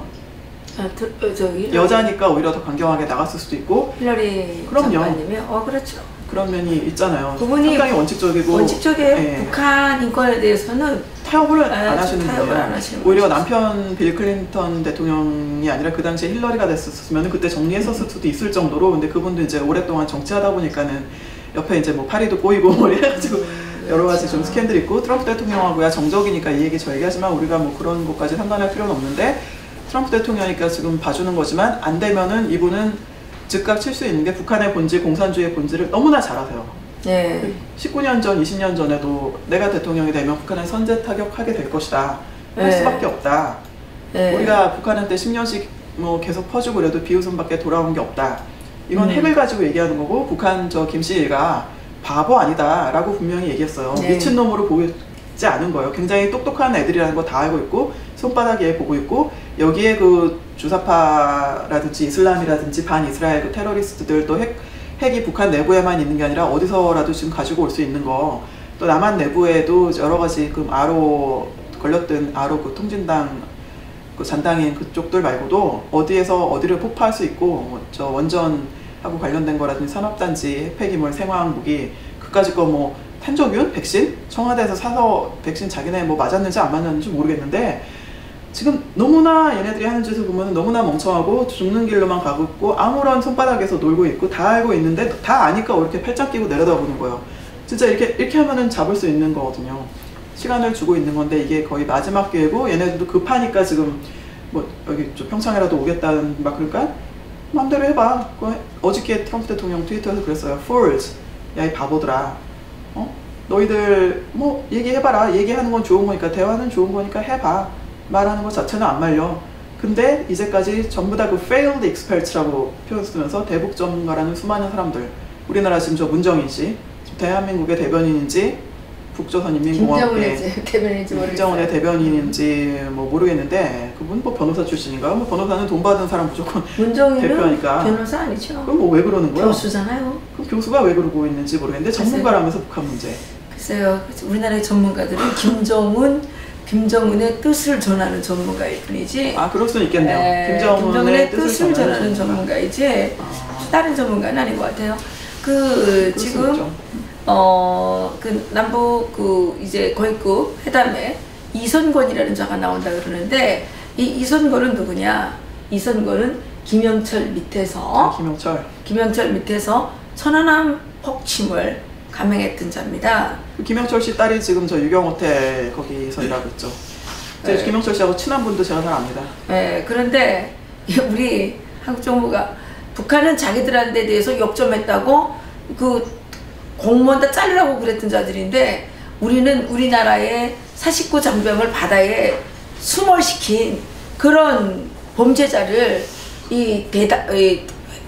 저기 여자니까 오히려 더 강경하게 나갔을 수도 있고. 힐러리 그럼요. 장관님이요? 그렇죠. 그런 면이 있잖아요. 그분이 상당히 원칙적이고. 원칙적이에요. 예. 북한 인권에 대해서는 타협을 안 하시는 타협을 거예요. 안 하시는 오히려 거죠. 남편 빌 클린턴 대통령이 아니라 그 당시에 힐러리가 됐었으면 그때 정리했었을 수도 있을 정도로. 근데 그분도 이제 오랫동안 정치하다 보니까는 옆에 이제 뭐 파리도 꼬이고 뭐 이래가지고 여러 가지 좀 스캔들 있고. 트럼프 대통령하고야 정적이니까 이 얘기 저 얘기하지만 우리가 뭐 그런 것까지 상관할 필요는 없는데, 트럼프 대통령이니까 지금 봐주는 거지만 안 되면은 이분은 즉각 칠 수 있는 게 북한의 본질, 공산주의의 본질을 너무나 잘 아세요. 네. 19년 전, 20년 전에도 내가 대통령이 되면 북한을 선제 타격하게 될 것이다. 할 네. 수밖에 없다. 네. 우리가 북한한테 10년씩 뭐 계속 퍼주고 그래도 비웃음밖에 돌아온 게 없다. 이건 핵을 가지고 얘기하는 거고, 북한 저 김씨가 바보 아니다 라고 분명히 얘기했어요. 네. 미친놈으로 보이지 않은 거예요. 굉장히 똑똑한 애들이라는 거 다 알고 있고, 손바닥에 보고 있고, 여기에 그 주사파라든지 이슬람이라든지 반이스라엘 그 테러리스트들, 또 핵이 북한 내부에만 있는 게 아니라 어디서라도 지금 가지고 올 수 있는 거, 또 남한 내부에도 여러 가지 그 아로 걸렸던 아로 그 통진당 그 잔당인 그쪽들 말고도 어디에서 어디를 폭파할 수 있고, 뭐 저 원전하고 관련된 거라든지 산업단지, 핵폐기물, 생화학 무기, 그까짓 거 뭐 탄저균, 백신 청와대에서 사서 백신 자기네 뭐 맞았는지 안 맞았는지 모르겠는데, 지금 너무나 얘네들이 하는 짓을 보면 너무나 멍청하고 죽는 길로만 가고 있고, 아무런 손바닥에서 놀고 있고 다 알고 있는데 다 아니까 이렇게 팔짱 끼고 내려다보는 거예요. 진짜 이렇게 하면은 잡을 수 있는 거거든요. 시간을 주고 있는 건데 이게 거의 마지막 기회고, 얘네들도 급하니까 지금 뭐 여기 저 평창이라도 오겠다는 막 그러니까 마음대로 해봐. 어저께 트럼프 대통령 트위터에서 그랬어요. Fools, 야 이 바보들아, 너희들 뭐 얘기해봐라. 얘기하는 건 좋은 거니까, 대화는 좋은 거니까 해봐. 말하는 것 자체는 안 말려. 근데 이제까지 전부 다 그 failed experts라고 표현 쓰면서 대북 전문가라는 수많은 사람들, 우리나라 지금 저 문정인 씨, 대한민국의 대변인인지 북조선인민공화국의 대변인인지 모르겠어요. 김정은의 대변인인지 뭐 모르겠는데, 그분 뭐 변호사 출신인가? 뭐 변호사는 돈 받은 사람 무조건 문정인은 대표니까. 변호사 아니죠? 그럼 뭐 왜 그러는 거야? 교수잖아요. 그럼 교수가 왜 그러고 있는지 모르겠는데 전문가라면서 북한 문제. 글쎄요, 우리나라의 전문가들은 김정은의 뜻을 전하는 전문가일 뿐이지. 아, 그럴 수는 있겠네요. 네, 김정은의 뜻을 전하는 전문가이지 다른 전문가는 아닌 것 같아요. 지금 그 남북 이제 거위급 회담에 이선권이라는 자가 나온다 그러는데, 이 이선권은 누구냐? 이선권은 김영철 밑에서 김영철 밑에서 천안함 폭침을 감행했던 자입니다. 김영철 씨 딸이 지금 저 유경호텔 거기서 일하고 있죠. 네. 김영철 씨하고 친한 분도 제가 잘 압니다. 네, 그런데 우리 한국 정부가 북한은 자기들한테 대해서 역점했다고 그 공무원 다 자르라고 그랬던 자들인데, 우리는 우리나라의 49 장병을 바다에 수몰시킨 그런 범죄자를 이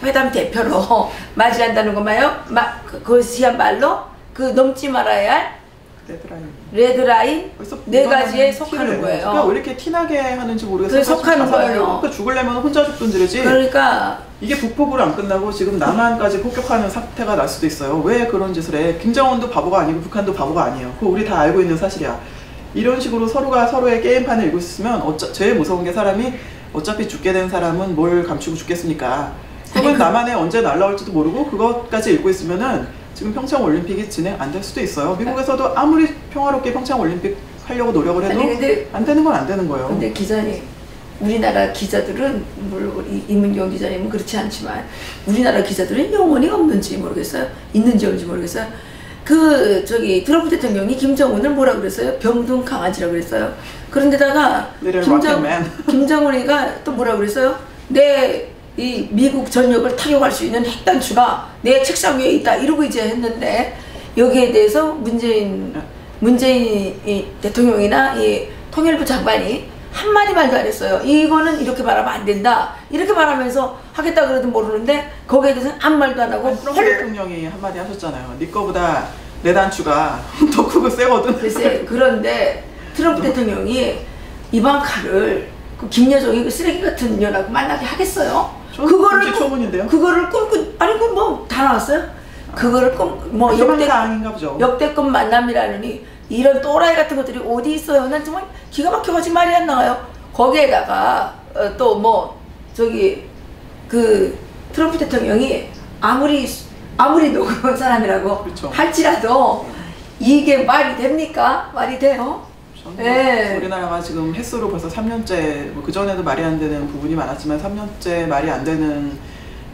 회담 대표로 맞이한다는 거마요. 그것이야말로 그 넘지 말아야 할 레드라인 네 가지에 속하는 거예요. 그러니까 왜 이렇게 티나게 하는지 모르겠어요. 그게 속하는 거예요. 그러니까 죽으려면 혼자 죽든 지르지. 그러니까 이게 북폭으로 안 끝나고 지금 남한까지 폭격하는 사태가 날 수도 있어요. 왜 그런 짓을 해? 김정은도 바보가 아니고 북한도 바보가 아니에요. 그거 우리 다 알고 있는 사실이야. 이런 식으로 서로가 서로의 게임판을 읽고 있으면 제일 무서운 게, 사람이 어차피 죽게 된 사람은 뭘 감추고 죽겠습니까? 그건 남한에 언제 날라올지도 모르고 그것까지 읽고 있으면은 지금 평창 올림픽이 진행 안 될 수도 있어요. 미국에서도 아무리 평화롭게 평창 올림픽 하려고 노력을 해도 안 되는 건 안 되는 거예요. 근데 기자님, 우리나라 기자들은, 물론 이문경 기자님은 그렇지 않지만 우리나라 기자들은 영혼이 없는지 모르겠어요. 있는지 없는지 모르겠어요. 트럼프 대통령이 김정은을 뭐라 그랬어요? 병든 강아지라고 그랬어요. 그런데다가 김정은이가 또 뭐라 그랬어요? 이 미국 전역을 타격할 수 있는 핵단추가 내 책상 위에 있다, 이러고 이제 했는데, 여기에 대해서 문재인 대통령이나 이 통일부 장관이 한마디 말도 안 했어요. 이거는 이렇게 말하면 안 된다, 이렇게 말하면서 하겠다 그래도 모르는데, 거기에 대해서는 아무 말도 안 하고. 트럼프 대통령이 한마디 하셨잖아요. 네 거보다 내 단추가 더 크고 세거든. 글쎄, 그런데 트럼프 대통령이 이방카를 그 김여정이 그 쓰레기 같은 년하고 만나게 하겠어요? 그거를 꿈꾸, 아니 그 뭐 다 나왔어요? 그거를 뭐 역대급 만남이라느니, 이런 또라이 같은 것들이 어디 있어요? 난 정말 기가 막혀가지고 말이 안 나와요. 거기에다가 또 뭐 저기 그 트럼프 대통령이 아무리 녹음한 사람이라고 그렇죠. 할지라도 이게 말이 됩니까? 말이 돼요? 네. 우리나라가 지금 횟수로 벌써 3년째, 뭐 그전에도 말이 안 되는 부분이 많았지만 3년째 말이 안 되는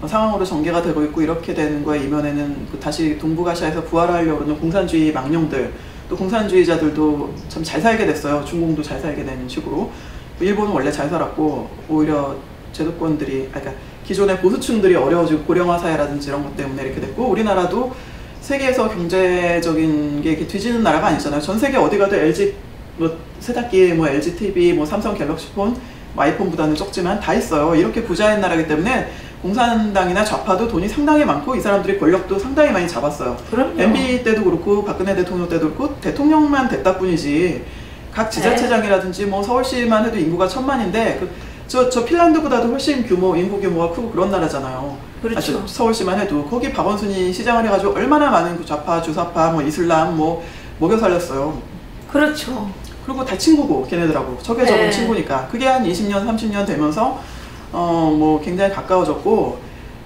상황으로 전개가 되고 있고, 이렇게 되는 거에 이면에는 다시 동북아시아에서 부활하려고 하는 공산주의 망령들, 또 공산주의자들도 참 잘 살게 됐어요. 중공도 잘 살게 되는 식으로. 일본은 원래 잘 살았고 오히려 제도권들이, 그러니까 기존의 보수층들이 어려워지고 고령화 사회라든지 이런 것 때문에 이렇게 됐고, 우리나라도 세계에서 경제적인 게 이렇게 뒤지는 나라가 아니잖아요. 전 세계 어디 가도 LG 뭐 세탁기, 뭐 LG TV, 뭐 삼성 갤럭시 폰, 뭐 아이폰보다는 적지만 다 있어요. 이렇게 부자인 나라이기 때문에 공산당이나 좌파도 돈이 상당히 많고 이 사람들이 권력도 상당히 많이 잡았어요. 그럼요. MB 때도 그렇고 박근혜 대통령 때도 그렇고 대통령만 됐다 뿐이지 각 지자체장이라든지 뭐 서울시만 해도 인구가 1000만인데 저 핀란드보다도 훨씬 인구 규모가 크고 그런 나라잖아요. 그렇죠. 서울시만 해도 거기 박원순이 시장을 해가지고 얼마나 많은 그 좌파, 주사파, 뭐 이슬람 뭐 먹여 살렸어요. 그렇죠. 그리고 다 친구고 걔네들하고 적에 적은 네. 친구니까 그게 한 20년, 30년 되면서 뭐 굉장히 가까워졌고,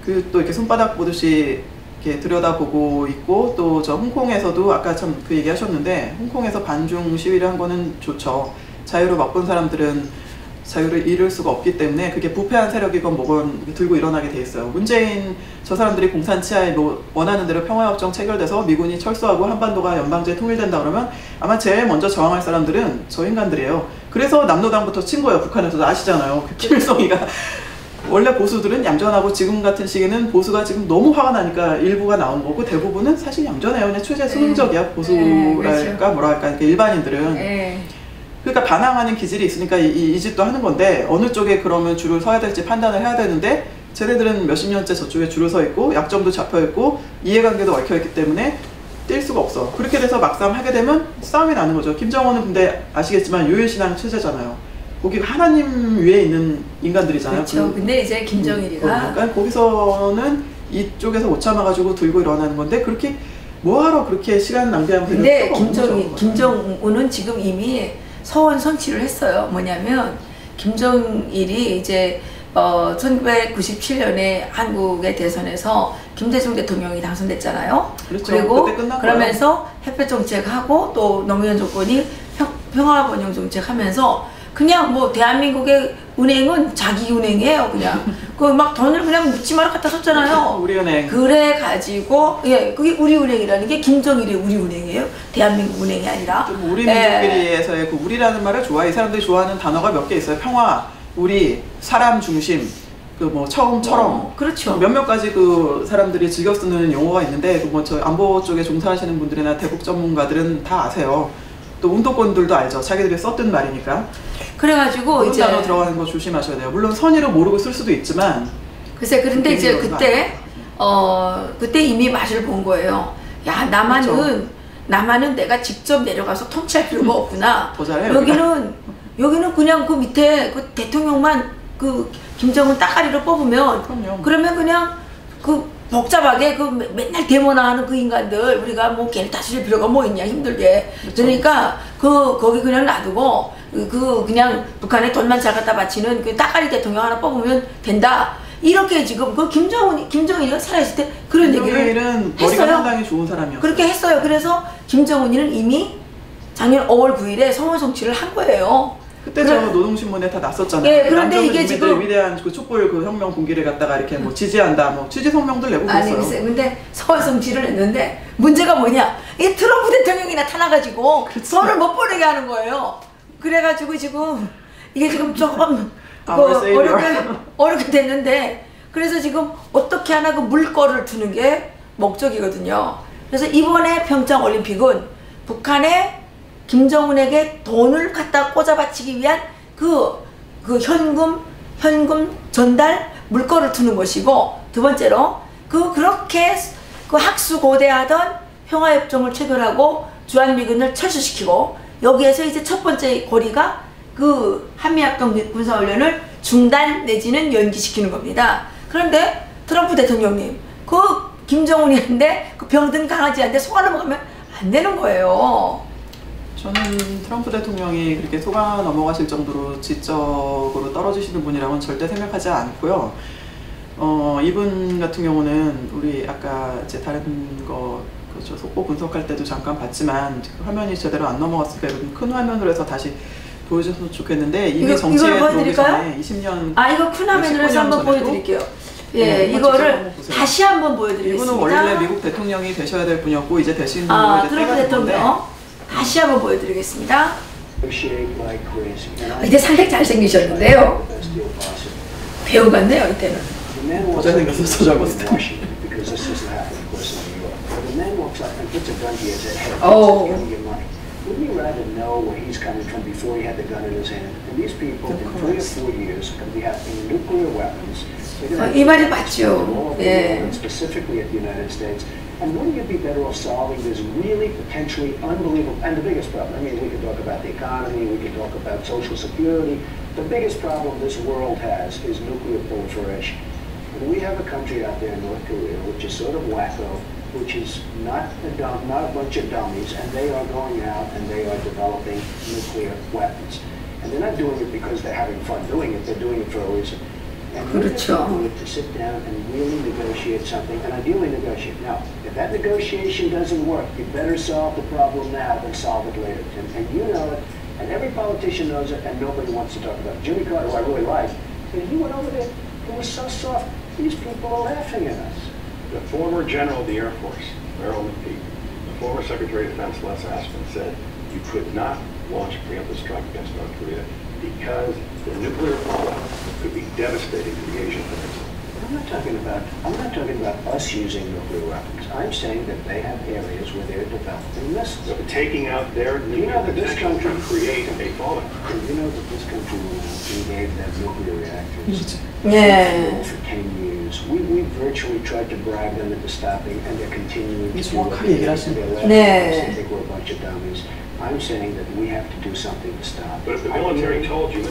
그 또 이렇게 손바닥 보듯이 이렇게 들여다보고 있고, 또 저 홍콩에서도 아까 참 그 얘기 하셨는데 홍콩에서 반중 시위를 한 거는 좋죠. 자유를 맛본 사람들은 자유를 잃을 수가 없기 때문에 그게 부패한 세력이건 뭐건 들고 일어나게 돼 있어요. 문재인 저 사람들이 공산 치하에 뭐 원하는 대로 평화협정 체결돼서 미군이 철수하고 한반도가 연방제 통일된다 그러면 아마 제일 먼저 저항할 사람들은 저 인간들이에요. 그래서 남로당부터 친 거예요. 북한에서도 아시잖아요. 그 김일성이가 원래 보수들은 얌전하고 지금 같은 시기는 보수가 지금 너무 화가 나니까 일부가 나온 거고 대부분은 사실 얌전해요. 그냥 최대 수능적이야. 보수랄까 그렇죠. 뭐랄까 그러니까 일반인들은. 네. 그러니까 반항하는 기질이 있으니까 이 짓도 하는 건데 어느 쪽에 그러면 줄을 서야 될지 판단을 해야 되는데 쟤네들은 몇십 년째 저쪽에 줄을 서 있고 약점도 잡혀 있고 이해관계도 얽혀 있기 때문에 뛸 수가 없어. 그렇게 돼서 막상 하게 되면 싸움이 나는 거죠. 김정은은 근데 아시겠지만 유일신앙 체제잖아요. 거기가 하나님 위에 있는 인간들이잖아요. 그렇죠. 근데 이제 김정일이가 그러니까 거기서는 이쪽에서 못 참아가지고 들고 일어나는 건데 그렇게 뭐하러 그렇게 시간 낭비하면서. 근데 김정은은 지금 이미 서원 성취를 했어요. 뭐냐면 김정일이 이제 1997년에 한국의 대선에서 김대중 대통령이 당선됐잖아요. 그렇죠. 그리고 그때 끝난 그러면서 햇볕 정책하고 또 노무현 정권이 평화번영 정책하면서 그냥 뭐 대한민국의 은행은 자기 은행이에요. 그냥 그 막 돈을 그냥 묻지마를 갖다 썼잖아요. 우리은행. 그래 가지고 그게 우리은행이라는 게 김정일의 우리은행이에요. 대한민국 은행이 아니라. 우리 민족끼리에서의 그 우리라는 말을 좋아해. 이 사람들이 좋아하는 단어가 몇 개 있어요. 평화, 우리, 사람 중심, 그 뭐 처음처럼. 그렇죠. 몇몇 가지 그 사람들이 즐겨 쓰는 용어가 있는데 그 뭐 저 안보 쪽에 종사하시는 분들이나 대북 전문가들은 다 아세요. 또 운동권들도 알죠. 자기들이 썼던 말이니까. 그래가지고 그런 이제 단어 들어가는 거 조심하셔야 돼요. 물론 선의로 모르고 쓸 수도 있지만. 글쎄 그런데 이제 그때 이미 맛을 본 거예요. 야 남한은 내가 직접 내려가서 통치할 필요가 없구나. 더 잘해요. 여기는 그냥 그 밑에 그 대통령만 그 김정은 따까리로 뽑으면 그럼요. 그러면 그냥 그 복잡하게 그 맨날 데모나 하는 그 인간들 우리가 뭐 걔를 다스릴 필요가 뭐 있냐 힘들게. 그렇죠. 그러니까 거기 그냥 놔두고 그냥 북한에 돈만 잘 갖다 바치는 그 따까리 대통령 하나 뽑으면 된다. 이렇게 지금 그 김정은이가 살아있을 때 그런 얘기를 김정일은 머리가 했어요. 상당히 좋은 사람이었어요. 그렇게 했어요. 그래서 김정은이는 이미 작년 5월 9일에 서원 성취를 한 거예요. 그때 저 노동신문에 다 났었잖아요. 예, 그런데 이게 지금 위대한 그 촛불 그 혁명 공기를 갖다가 이렇게 뭐 지지한다, 뭐 취지 성명들 내고 아니 그랬어요. 글쎄, 근데 서원 성취를 했는데 문제가 뭐냐? 이 트럼프 대통령이 나타나가지고 돈을 못 보내게 하는 거예요. 그래가지고 지금 이게 지금 조금 어렵게 됐는데 그래서 지금 어떻게 하나 그 물꼬를 두는 게 목적이거든요. 그래서 이번에 평창 올림픽은 북한에 김정은에게 돈을 갖다 꽂아바치기 위한 그 현금 전달 물꼬를 두는 것이고, 두 번째로 그렇게 그 학수고대하던 평화협정을 체결하고 주한미군을 철수시키고, 여기에서 이제 첫 번째 고리가 그 한미합동 군사훈련을 중단 내지는 연기시키는 겁니다. 그런데 트럼프 대통령님, 그 김정은이한테 그 병든 강아지한테 속아 넘어가면 안 되는 거예요. 저는 트럼프 대통령이 그렇게 속아 넘어가실 정도로 지적으로 떨어지시는 분이라고는 절대 생각하지 않고요. 이분 같은 경우는 우리 아까 이제 다른 거 그렇죠. 속보 분석할 때도 잠깐 봤지만 화면이 제대로 안 넘어갔으니까 큰 화면으로 해서 다시 보여줬으면 좋겠는데 이미 정치에 들어오기 전에 20년 이거 큰 화면으로 해서 한번 보여드릴게요. 예, 이거를 다시 한번 보여드리겠습니다. 이분은 원래 미국 대통령이 되셔야 될 분이었고 이제 되신 분으로 이제 트럼프 대통령 다시 한번 보여드리겠습니다. 이때 상당히 잘생기셨는데요. 배우 같네요 이때는. 더 잘생겼어. 더 잘 봤을 때. Wouldn't you rather know where he's coming from before he had the gun in his hand? And these people, in 3 or 4 years, are going to be having nuclear weapons. 이 말이 맞죠. 예. Specifically at the United States. And wouldn't you be better off solving this really potentially unbelievable, and the biggest problem, I mean, we can talk about the economy, we can talk about social security. The biggest problem this world has is nuclear proliferation. And we have a country out there in North Korea, which is sort of wacko, which is not a bunch of dummies, and they are going out and they are developing nuclear weapons. And they're not doing it because they're having fun doing it, they're doing it for a reason. And we're going to sit down and really negotiate something, and ideally negotiate. Now, if that negotiation doesn't work, you better solve the problem now than solve it later. And you know it, and every politician knows it, and nobody wants to talk about it. Jimmy Carter, who I really like, he went over there, he was so soft, these people are laughing at us. The former general of the Air Force, Errol McPeak, the former Secretary of Defense Les Aspin said you could not launch a preemptive strike against North Korea because the nuclear fallout could be devastating to the Asian Peninsula. I'm not talking about us using nuclear weapons. I'm saying that they have areas where they're developing missiles. So taking out their nuclear potential to create a fallout. You know that this country we gave them nuclear reactors. Yeah. For 10 years. We virtually tried to bribe them into stopping, and they're continuing to do it. I think we're a bunch of dummies. I'm saying that we have to do something to stop. But if the military told you we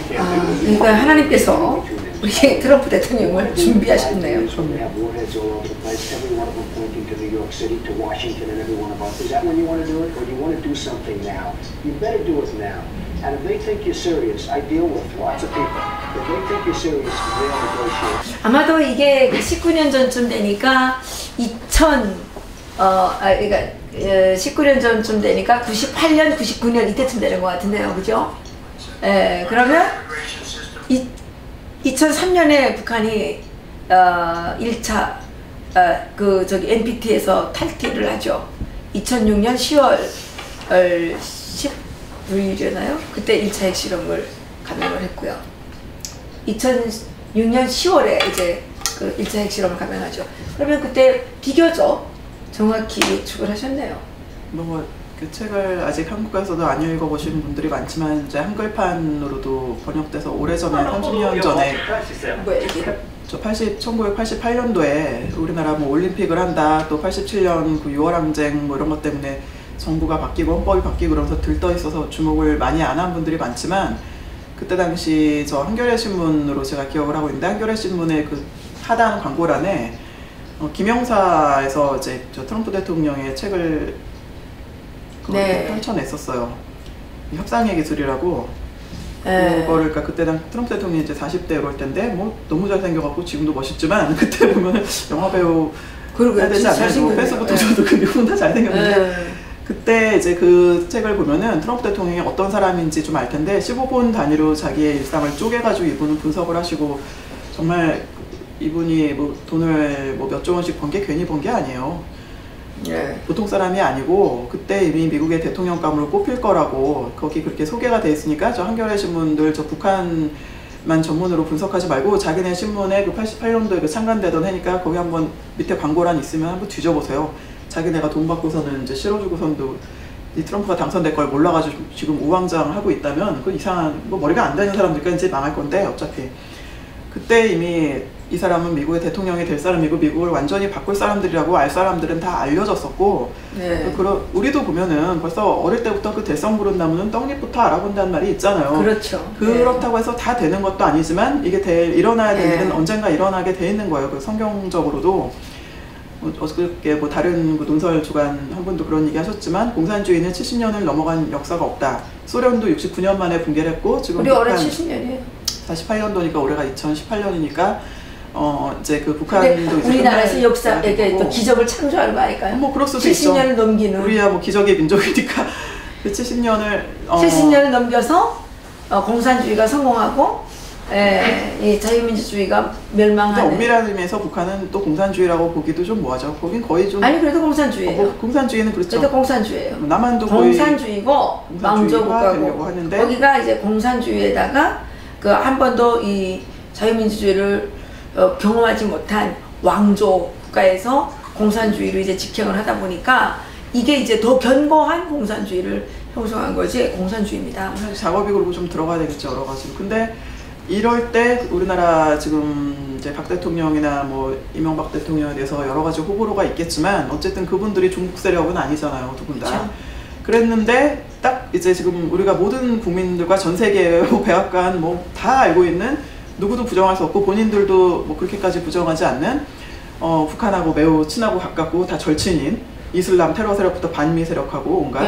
can't do this. 그러니까 하나님께서 우리 트럼프 대통령을 준비하셨네요. We have warheads all over the place, every one of them pointing to New York City, to Washington, and every one of us. Is that when you want to do it, or do you want to do something now? You better do it now. And if they think you're serious, I deal with lots of people. If they think you're serious, they'll negotiate. 아마도 이게 19년 전쯤 되니까 19년 전쯤 되니까 98년, 99년 이때쯤 되는 것 같은데요, 그죠? 예, 그러면 2003년에 북한이 1차 NPT에서 탈퇴를 하죠. 2006년 10월 19일이었나요? 그때 1차 핵실험을 감행을 했고요. 2006년 10월에 이제 그 1차 핵실험을 감행하죠. 그러면 그때 비교적 정확히 예측을 하셨네요. 그 책을 아직 한국에서도 안 읽어보신 분들이 많지만 이제 한글판으로도 번역돼서 오래전에 30년 전에 뭐야 이게? 1988년도에 우리나라 뭐 올림픽을 한다, 또 87년 그 6월 항쟁 뭐 이런 것 때문에 정부가 바뀌고 헌법이 바뀌고 그러면서 들떠 있어서 주목을 많이 안 한 분들이 많지만 그때 당시 저 한겨레 신문으로 제가 기억을 하고 있는데 한겨레 신문의 그 하단 광고란에 김영사에서 이제 저 트럼프 대통령의 책을 펼쳐냈었어요. 협상의 기술이라고. 그거를 그러니까 그때 당 트럼프 대통령이 이제 40대 이럴 때인데 뭐 너무 잘생겨갖고 지금도 멋있지만 그때 보면 영화 배우 해야 되지 않나요? 페이스부터 저도 그 미국은 다 잘생겼는데 그때 이제 그 책을 보면은 트럼프 대통령이 어떤 사람인지 좀 알 텐데 15분 단위로 자기의 일상을 쪼개가지고 이분은 분석을 하시고 정말 이분이 뭐 돈을 뭐 몇 조 원씩 번 게 괜히 번 게 아니에요. 보통 사람이 아니고 그때 이미 미국의 대통령감으로 뽑힐 거라고 거기 그렇게 소개가 돼 있으니까 저 한겨레 신문들 저 북한만 전문으로 분석하지 말고 자기네 신문에 그 88년도에 그 창간되던 해니까 거기 한번 밑에 광고란 있으면 한번 뒤져보세요. 자기네가 돈 받고서는 이제 실어주고선도 이 트럼프가 당선될 걸 몰라가지고 지금 우왕좌왕하고 있다면 그 이상한 뭐 머리가 안 되는 사람들까지 이제 망할 건데 어차피 그때 이미 이 사람은 미국의 대통령이 될 사람이고 미국을 완전히 바꿀 사람들이라고 알 사람들은 다 알려졌었고 우리도 보면은 벌써 어릴 때부터 그 대성 부른 나무는 떡잎부터 알아본다는 말이 있잖아요. 그렇죠. 그렇다고 해서 다 되는 것도 아니지만 이게 일어나야 될 일은 언젠가 일어나게 돼 있는 거예요. 그 성경적으로도. 어저께 뭐 다른 그 논설 주간 한 분도 그런 얘기 하셨지만 공산주의는 70년을 넘어간 역사가 없다. 소련도 69년 만에 붕괴를 했고 지금 우리 올해 70년이에요. 48년도니까 올해가 2018년이니까 이제 그 북한도 이제 우리나라에서 역사에게 되고. 또 기적을 창조하는 거 아닐까요? 뭐 그럴 수도 있죠. 70년을 넘기는. 우리야 뭐 기적의 민족이니까 그 70년을 70년을 넘겨서 공산주의가 성공하고 이 자유민주주의가 멸망하는. 엄밀한 의미에서 북한은 또 공산주의라고 보기도 좀 뭐하죠. 거긴 거의 좀 아니 그래도 공산주의예요. 공산주의는 그렇죠. 그래도 공산주의예요. 남한도 거의 공산주의고 왕조국가고 하는데 거기가 이제 공산주의에다가 그 한 번도 이 자유민주주의를 경험하지 못한 왕조 국가에서 공산주의를 이제 직행을 하다 보니까 이게 이제 더 견고한 공산주의를 형성한 것이 공산주의입니다. 사실 작업이 그리고 좀 들어가야 되겠죠, 여러 가지. 근데 이럴 때 우리나라 지금 이제 박 대통령이나 뭐 이명박 대통령에 대해서 여러 가지 호불호가 있겠지만 어쨌든 그분들이 중국 세력은 아니잖아요, 두 분 다. 그렇죠. 그랬는데 딱 이제 지금 우리가 모든 국민들과 전 세계 백악관 뭐 다 알고 있는 누구도 부정할 수 없고 본인들도 뭐 그렇게까지 부정하지 않는 북한하고 매우 친하고 가깝고 다 절친인 이슬람 테러 세력부터 반미 세력하고 온갖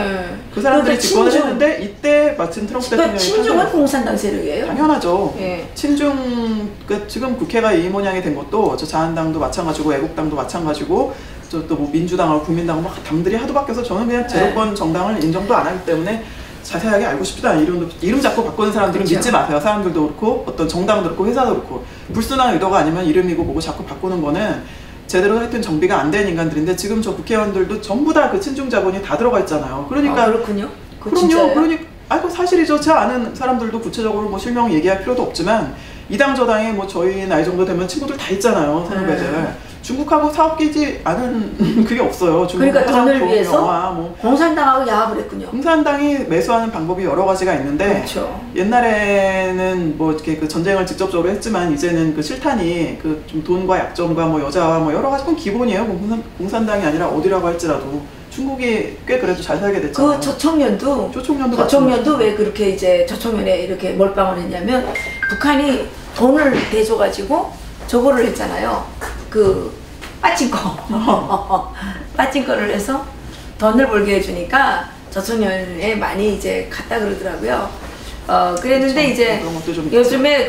그 사람들이 집권을 했는데 이때 마침 트럼프 대통령이 친중은 공산당 세력이에요? 당연하죠. 예. 친중 지금 국회가 이 모양이 된 것도 저 자한당도 마찬가지고 애국당도 마찬가지고 저 또 뭐 민주당하고 국민당하고 막 당들이 하도 바뀌어서 저는 그냥 제로권 정당을 인정도 안 하기 때문에 자세하게 알고 싶지도 않아요. 이름 자꾸 바꾸는 사람들은 그렇죠. 믿지 마세요. 사람들도 그렇고 어떤 정당도 그렇고 회사도 그렇고 불순한 의도가 아니면 이름이고 뭐고 자꾸 바꾸는 거는 제대로 하여튼 정비가 안 된 인간들인데 지금 저 국회의원들도 전부 다 그 친중 자본이 다 들어가 있잖아요. 그러니까 그렇군요. 그럼요. 그러니까 그 사실이죠. 제가 아는 사람들도 구체적으로 뭐 실명 얘기할 필요도 없지만 이 당 저 당에 뭐 저희 나이 정도 되면 친구들 다 있잖아요. 선후배들. 중국하고 사업 끼지 않은 그게 없어요. 그러니까 돈을 위해서 영화, 뭐. 공산당하고 야합을 했군요. 공산당이 매수하는 방법이 여러 가지가 있는데 그렇죠. 옛날에는 뭐 이렇게 그 전쟁을 직접적으로 했지만 이제는 그 실탄이 그 좀 돈과 약점과 뭐 여자와 뭐 여러 가지 건 기본이에요. 공산당이 아니라 어디라고 할지라도 중국이 꽤 그래도 잘 살게 됐잖아요. 그 저청년도 왜 그렇게 이제 저청년에 이렇게 몰빵을 했냐면 북한이 돈을 대줘가지고 저거를 했잖아요. 그 빠진거 빠진거를 해서 돈을 벌게 해주니까 저청년에 많이 이제 갔다 그러더라고요. 그랬는데 그렇죠. 이제 요즘에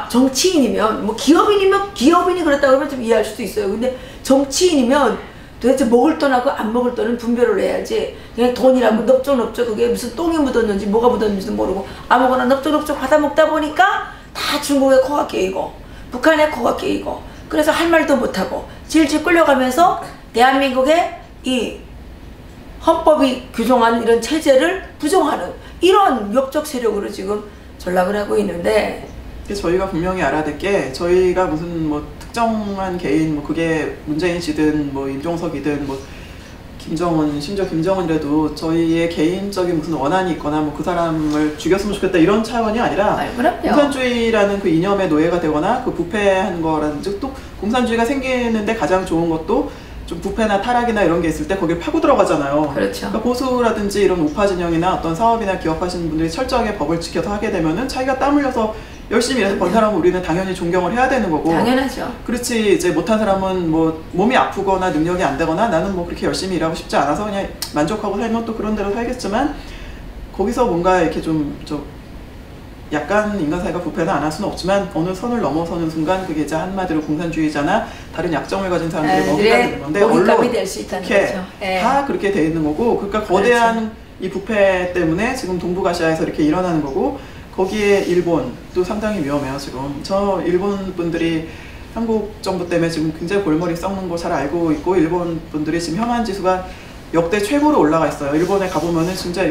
정치인이면 뭐 기업인이 그랬다 그러면 좀 이해할 수도 있어요. 근데 정치인이면 도대체 먹을 돈하고 안 먹을 돈은 분별을 해야지. 그냥 돈이라고 넓적넓적 그게 무슨 똥이 묻었는지 뭐가 묻었는지도 모르고 아무거나 넓적넓적 받아 먹다 보니까 다 중국의 코가 깨이고 북한의 코가 깨이고 그래서 할 말도 못하고 질질 끌려가면서 대한민국의 이 헌법이 규정하는 이런 체제를 부정하는 이런 역적 세력으로 지금 전락을 하고 있는데 저희가 분명히 알아야 될 게 저희가 무슨 뭐 특정한 개인 뭐 그게 문재인 씨든 뭐 임종석이든 뭐 김정은 심지어 김정은이라도 저희의 개인적인 무슨 원한이 있거나 뭐 그 사람을 죽였으면 좋겠다 이런 차원이 아니라 공산주의라는 그 이념의 노예가 되거나 그 부패한 거라든지 또 공산주의가 생기는데 가장 좋은 것도 좀 부패나 타락이나 이런 게 있을 때 거기를 파고 들어가잖아요. 그렇죠. 그러니까 보수라든지 이런 우파 진영이나 어떤 사업이나 기업하시는 분들이 철저하게 법을 지켜서 하게 되면은 자기가 땀 흘려서 열심히 일해서 번 사람은 우리는 당연히 존경을 해야 되는 거고. 당연하죠. 그렇지 이제 못한 사람은 뭐 몸이 아프거나 능력이 안 되거나 나는 뭐 그렇게 열심히 일하고 싶지 않아서 그냥 만족하고 살면 또 그런 대로 살겠지만 거기서 뭔가 이렇게 좀 약간 인간 사회가 부패는 안 할 수는 없지만 어느 선을 넘어서는 순간 그게 이제 한마디로 공산주의자나 다른 약점을 가진 사람들이 먹이가 되는 건데 먹잇감이 될 수 있다는 거죠. 다 그렇게 돼 있는 거고 그러니까 거대한 그렇죠. 이 부패 때문에 지금 동북아시아에서 이렇게 일어나는 거고 거기에 일본도 상당히 위험해요. 지금 저 일본 분들이 한국 정부 때문에 지금 굉장히 골머리 썩는 거 잘 알고 있고 일본 분들이 지금 혐한 지수가 역대 최고로 올라가 있어요. 일본에 가보면은 진짜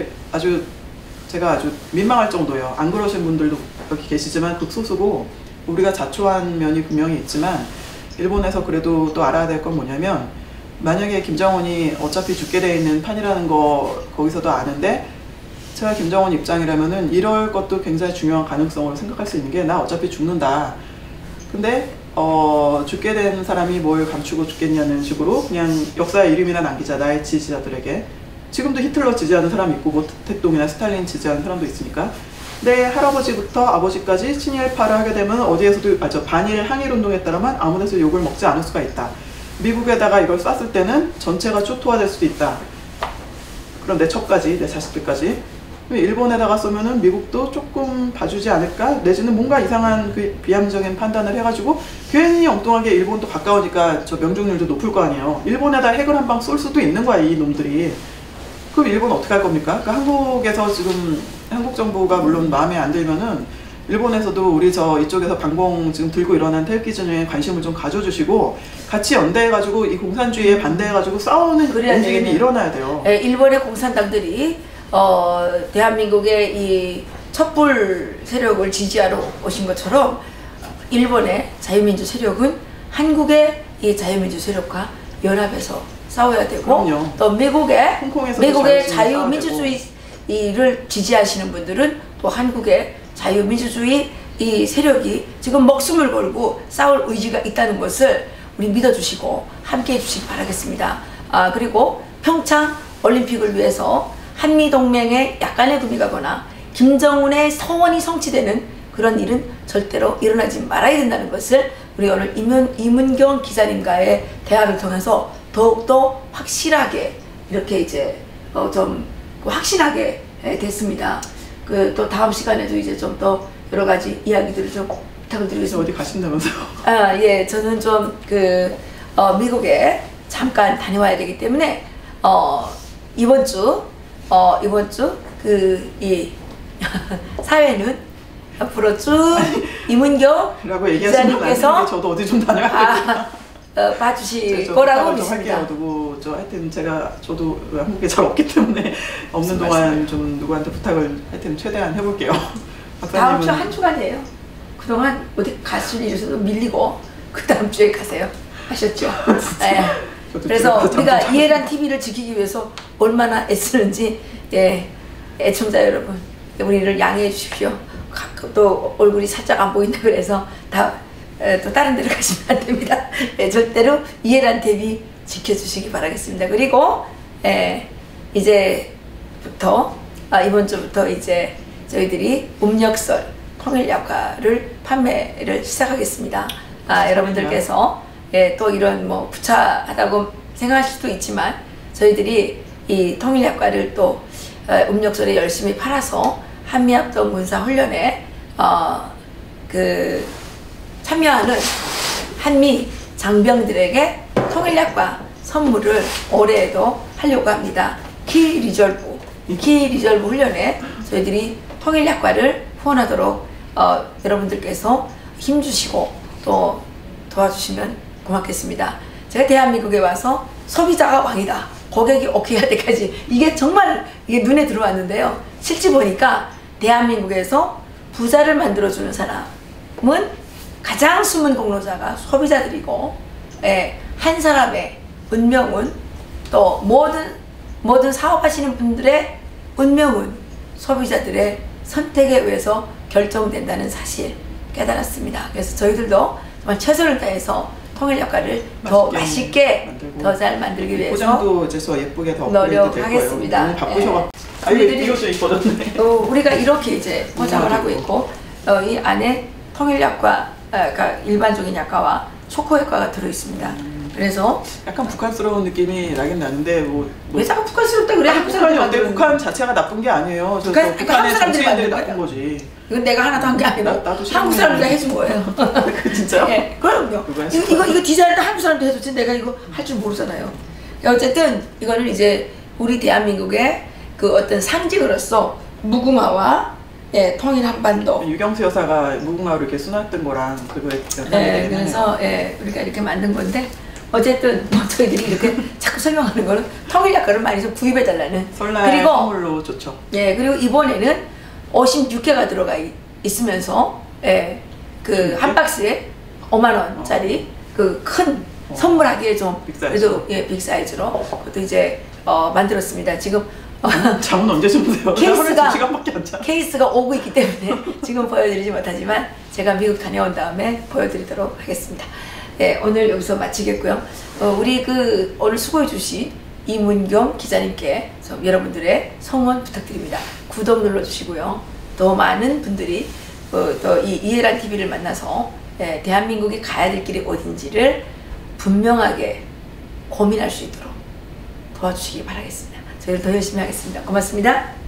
제가 아주 민망할 정도예요. 안 그러신 분들도 여기 계시지만 극소수고 우리가 자초한 면이 분명히 있지만 일본에서 그래도 또 알아야 될 건 뭐냐면 만약에 김정은이 어차피 죽게 돼 있는 판이라는 거 거기서도 아는데 제가 김정은 입장이라면은 이럴 것도 굉장히 중요한 가능성으로 생각할 수 있는 게 나 어차피 죽는다. 근데 죽게 된 사람이 뭘 감추고 죽겠냐는 식으로 그냥 역사의 이름이나 남기자 나의 지지자들에게 지금도 히틀러 지지하는 사람 있고 뭐 태동이나 스탈린 지지하는 사람도 있으니까 내 할아버지부터 아버지까지 친일파를 하게 되면 어디에서도 반일 항일 운동에 따르면 아무 데서 욕을 먹지 않을 수가 있다. 미국에다가 이걸 쐈을 때는 전체가 초토화될 수도 있다. 그럼 내 첩까지, 내 자식들까지. 일본에다가 쏘면은 미국도 조금 봐주지 않을까? 내지는 뭔가 이상한 그 비합리적인 판단을 해가지고 괜히 엉뚱하게 일본도 가까우니까 저 명중률도 높을 거 아니에요. 일본에다 핵을 한 방 쏠 수도 있는 거야, 이 놈들이. 그럼 일본 어떻게 할 겁니까? 그러니까 한국에서 지금 한국 정부가 물론 마음에 안 들면은 일본에서도 우리 저 이쪽에서 방공 지금 들고 일어난 태극기전에 관심을 좀 가져주시고 같이 연대해가지고 이 공산주의에 반대해가지고 싸우는 움직임이 일어나야 돼요. 일본의 공산당들이 대한민국의 이 촛불 세력을 지지하러 오신 것처럼 일본의 자유민주 세력은 한국의 이 자유민주 세력과 연합해서 싸워야 되고 그럼요. 또 미국의 자유민주주의 자유민주주의를 지지하시는 분들은 또 한국의 자유민주주의 이 세력이 지금 목숨을 걸고 싸울 의지가 있다는 것을 우리 믿어주시고 함께해 주시기 바라겠습니다. 그리고 평창 올림픽을 위해서 한미동맹에 약간의 금이 가거나 김정은의 서원이 성취되는 그런 일은 절대로 일어나지 말아야 된다는 것을 우리 오늘 이문경 기자님과의 대화를 통해서 더욱더 확실하게 이렇게 이제 좀 확신하게 됐습니다. 또 다음 시간에도 이제 좀 더 여러 가지 이야기들을 좀 부탁을 드리겠습니다. 어디 가신다면서요? 예, 저는 좀 미국에 잠깐 다녀와야 되기 때문에 이번 주 이 사회는 앞으로 쭉 이문경 기자님께서 저도 어디 좀 다녀야 봐주실 거라고 믿습니다. 하여튼 저도 한국에 잘 없기 때문에 없는 동안 좀 누구한테 부탁을 하여튼 최대한 해볼게요. 다음 주 한 주간이에요. 그동안 어디 가실 일이 있어도 밀리고 그 다음 주에 가세요. 아셨죠? 네. 그래서 우리가 이해란 TV를 지키기 위해서 얼마나 애쓰는지 애청자 여러분 우리를 양해해 주십시오. 또 얼굴이 살짝 안 보인다 그래서 또 다른 데로 가시면 안 됩니다. 절대로 이해란 TV 지켜주시기 바라겠습니다. 그리고 이제부터 이번 주부터 이제 저희들이 음력설 통일약과를 판매를 시작하겠습니다. 여러분들께서 또 이런 뭐 부차하다고 생각하실 수도 있지만 저희들이 이 통일약과를 또 음력설에 열심히 팔아서 한미합동 군사훈련에 참여하는 한미 장병들에게 통일약과 선물을 올해에도 하려고 합니다. 키 리졸브 훈련에 저희들이 통일약과를 후원하도록 여러분들께서 힘주시고 또 도와주시면 고맙겠습니다. 제가 대한민국에 와서 소비자가 왕이다, 고객이 오케이 할 때까지 이게 정말 눈에 들어왔는데요. 실제 보니까 대한민국에서 부자를 만들어주는 사람은 가장 숨은 공로자가 소비자들이고 한 사람의 운명은 또 모든 사업하시는 분들의 운명은 소비자들의 선택에 의해서 결정된다는 사실 깨달았습니다. 그래서 저희들도 정말 최선을 다해서 통일약과를 더 맛있게 더 잘 만들기 위해서 포장도 이제 예쁘게 더 노력하겠습니다. 너무 바쁘셔가지고 이것도 이뻐졌네. 우리가 이렇게 이제 포장을 하고 있고 이 안에 통일약과가 일반적인 약과와 초코약과가 들어있습니다. 그래서 약간 북한스러운 느낌이 나긴 나는데 왜 자꾸 북한스럽다 그래? 북한이 어때? 북한 자체가 나쁜 게 아니에요. 북한의 정치인들이 나쁜 거지. 이건 내가 하나도 한 게 아니고 한국 사람들이 해준 거예요. 진짜요? 네, 그럼요. 이거 디자인도 한국 사람들이 해줬지 내가 이거 할 줄 모르잖아요. 어쨌든 이거는 이제 우리 대한민국의 그 어떤 상징으로서 무궁화와 통일 한반도. 유경수 여사가 무궁화로 이렇게 수놨던 거랑 그거에 그래서 우리가 이렇게 만든 건데 어쨌든 저희들이 이렇게 자꾸 설명하는 거는 통일약과를 많이 좀 구입해달라는. 설날 선물로 좋죠. 그리고 이번에는 56개가 들어가 있으면서 한 박스에 5만 원짜리 그 큰 선물하기에 좀 그래도 빅사이즈로 그것도 이제 만들었습니다. 지금 잠은 언제 주무세요? 케이스가 오고 있기 때문에 지금 보여드리지 못하지만 제가 미국 다녀온 다음에 보여드리도록 하겠습니다. 오늘 여기서 마치겠고요. 우리 오늘 수고해 주신 이문경 기자님께 여러분들의 성원 부탁드립니다. 구독 눌러주시고요. 더 많은 분들이 또 이 이해란 TV를 만나서 대한민국이 가야 될 길이 어딘지를 분명하게 고민할 수 있도록 도와주시기 바라겠습니다. 저희를 더 열심히 하겠습니다. 고맙습니다.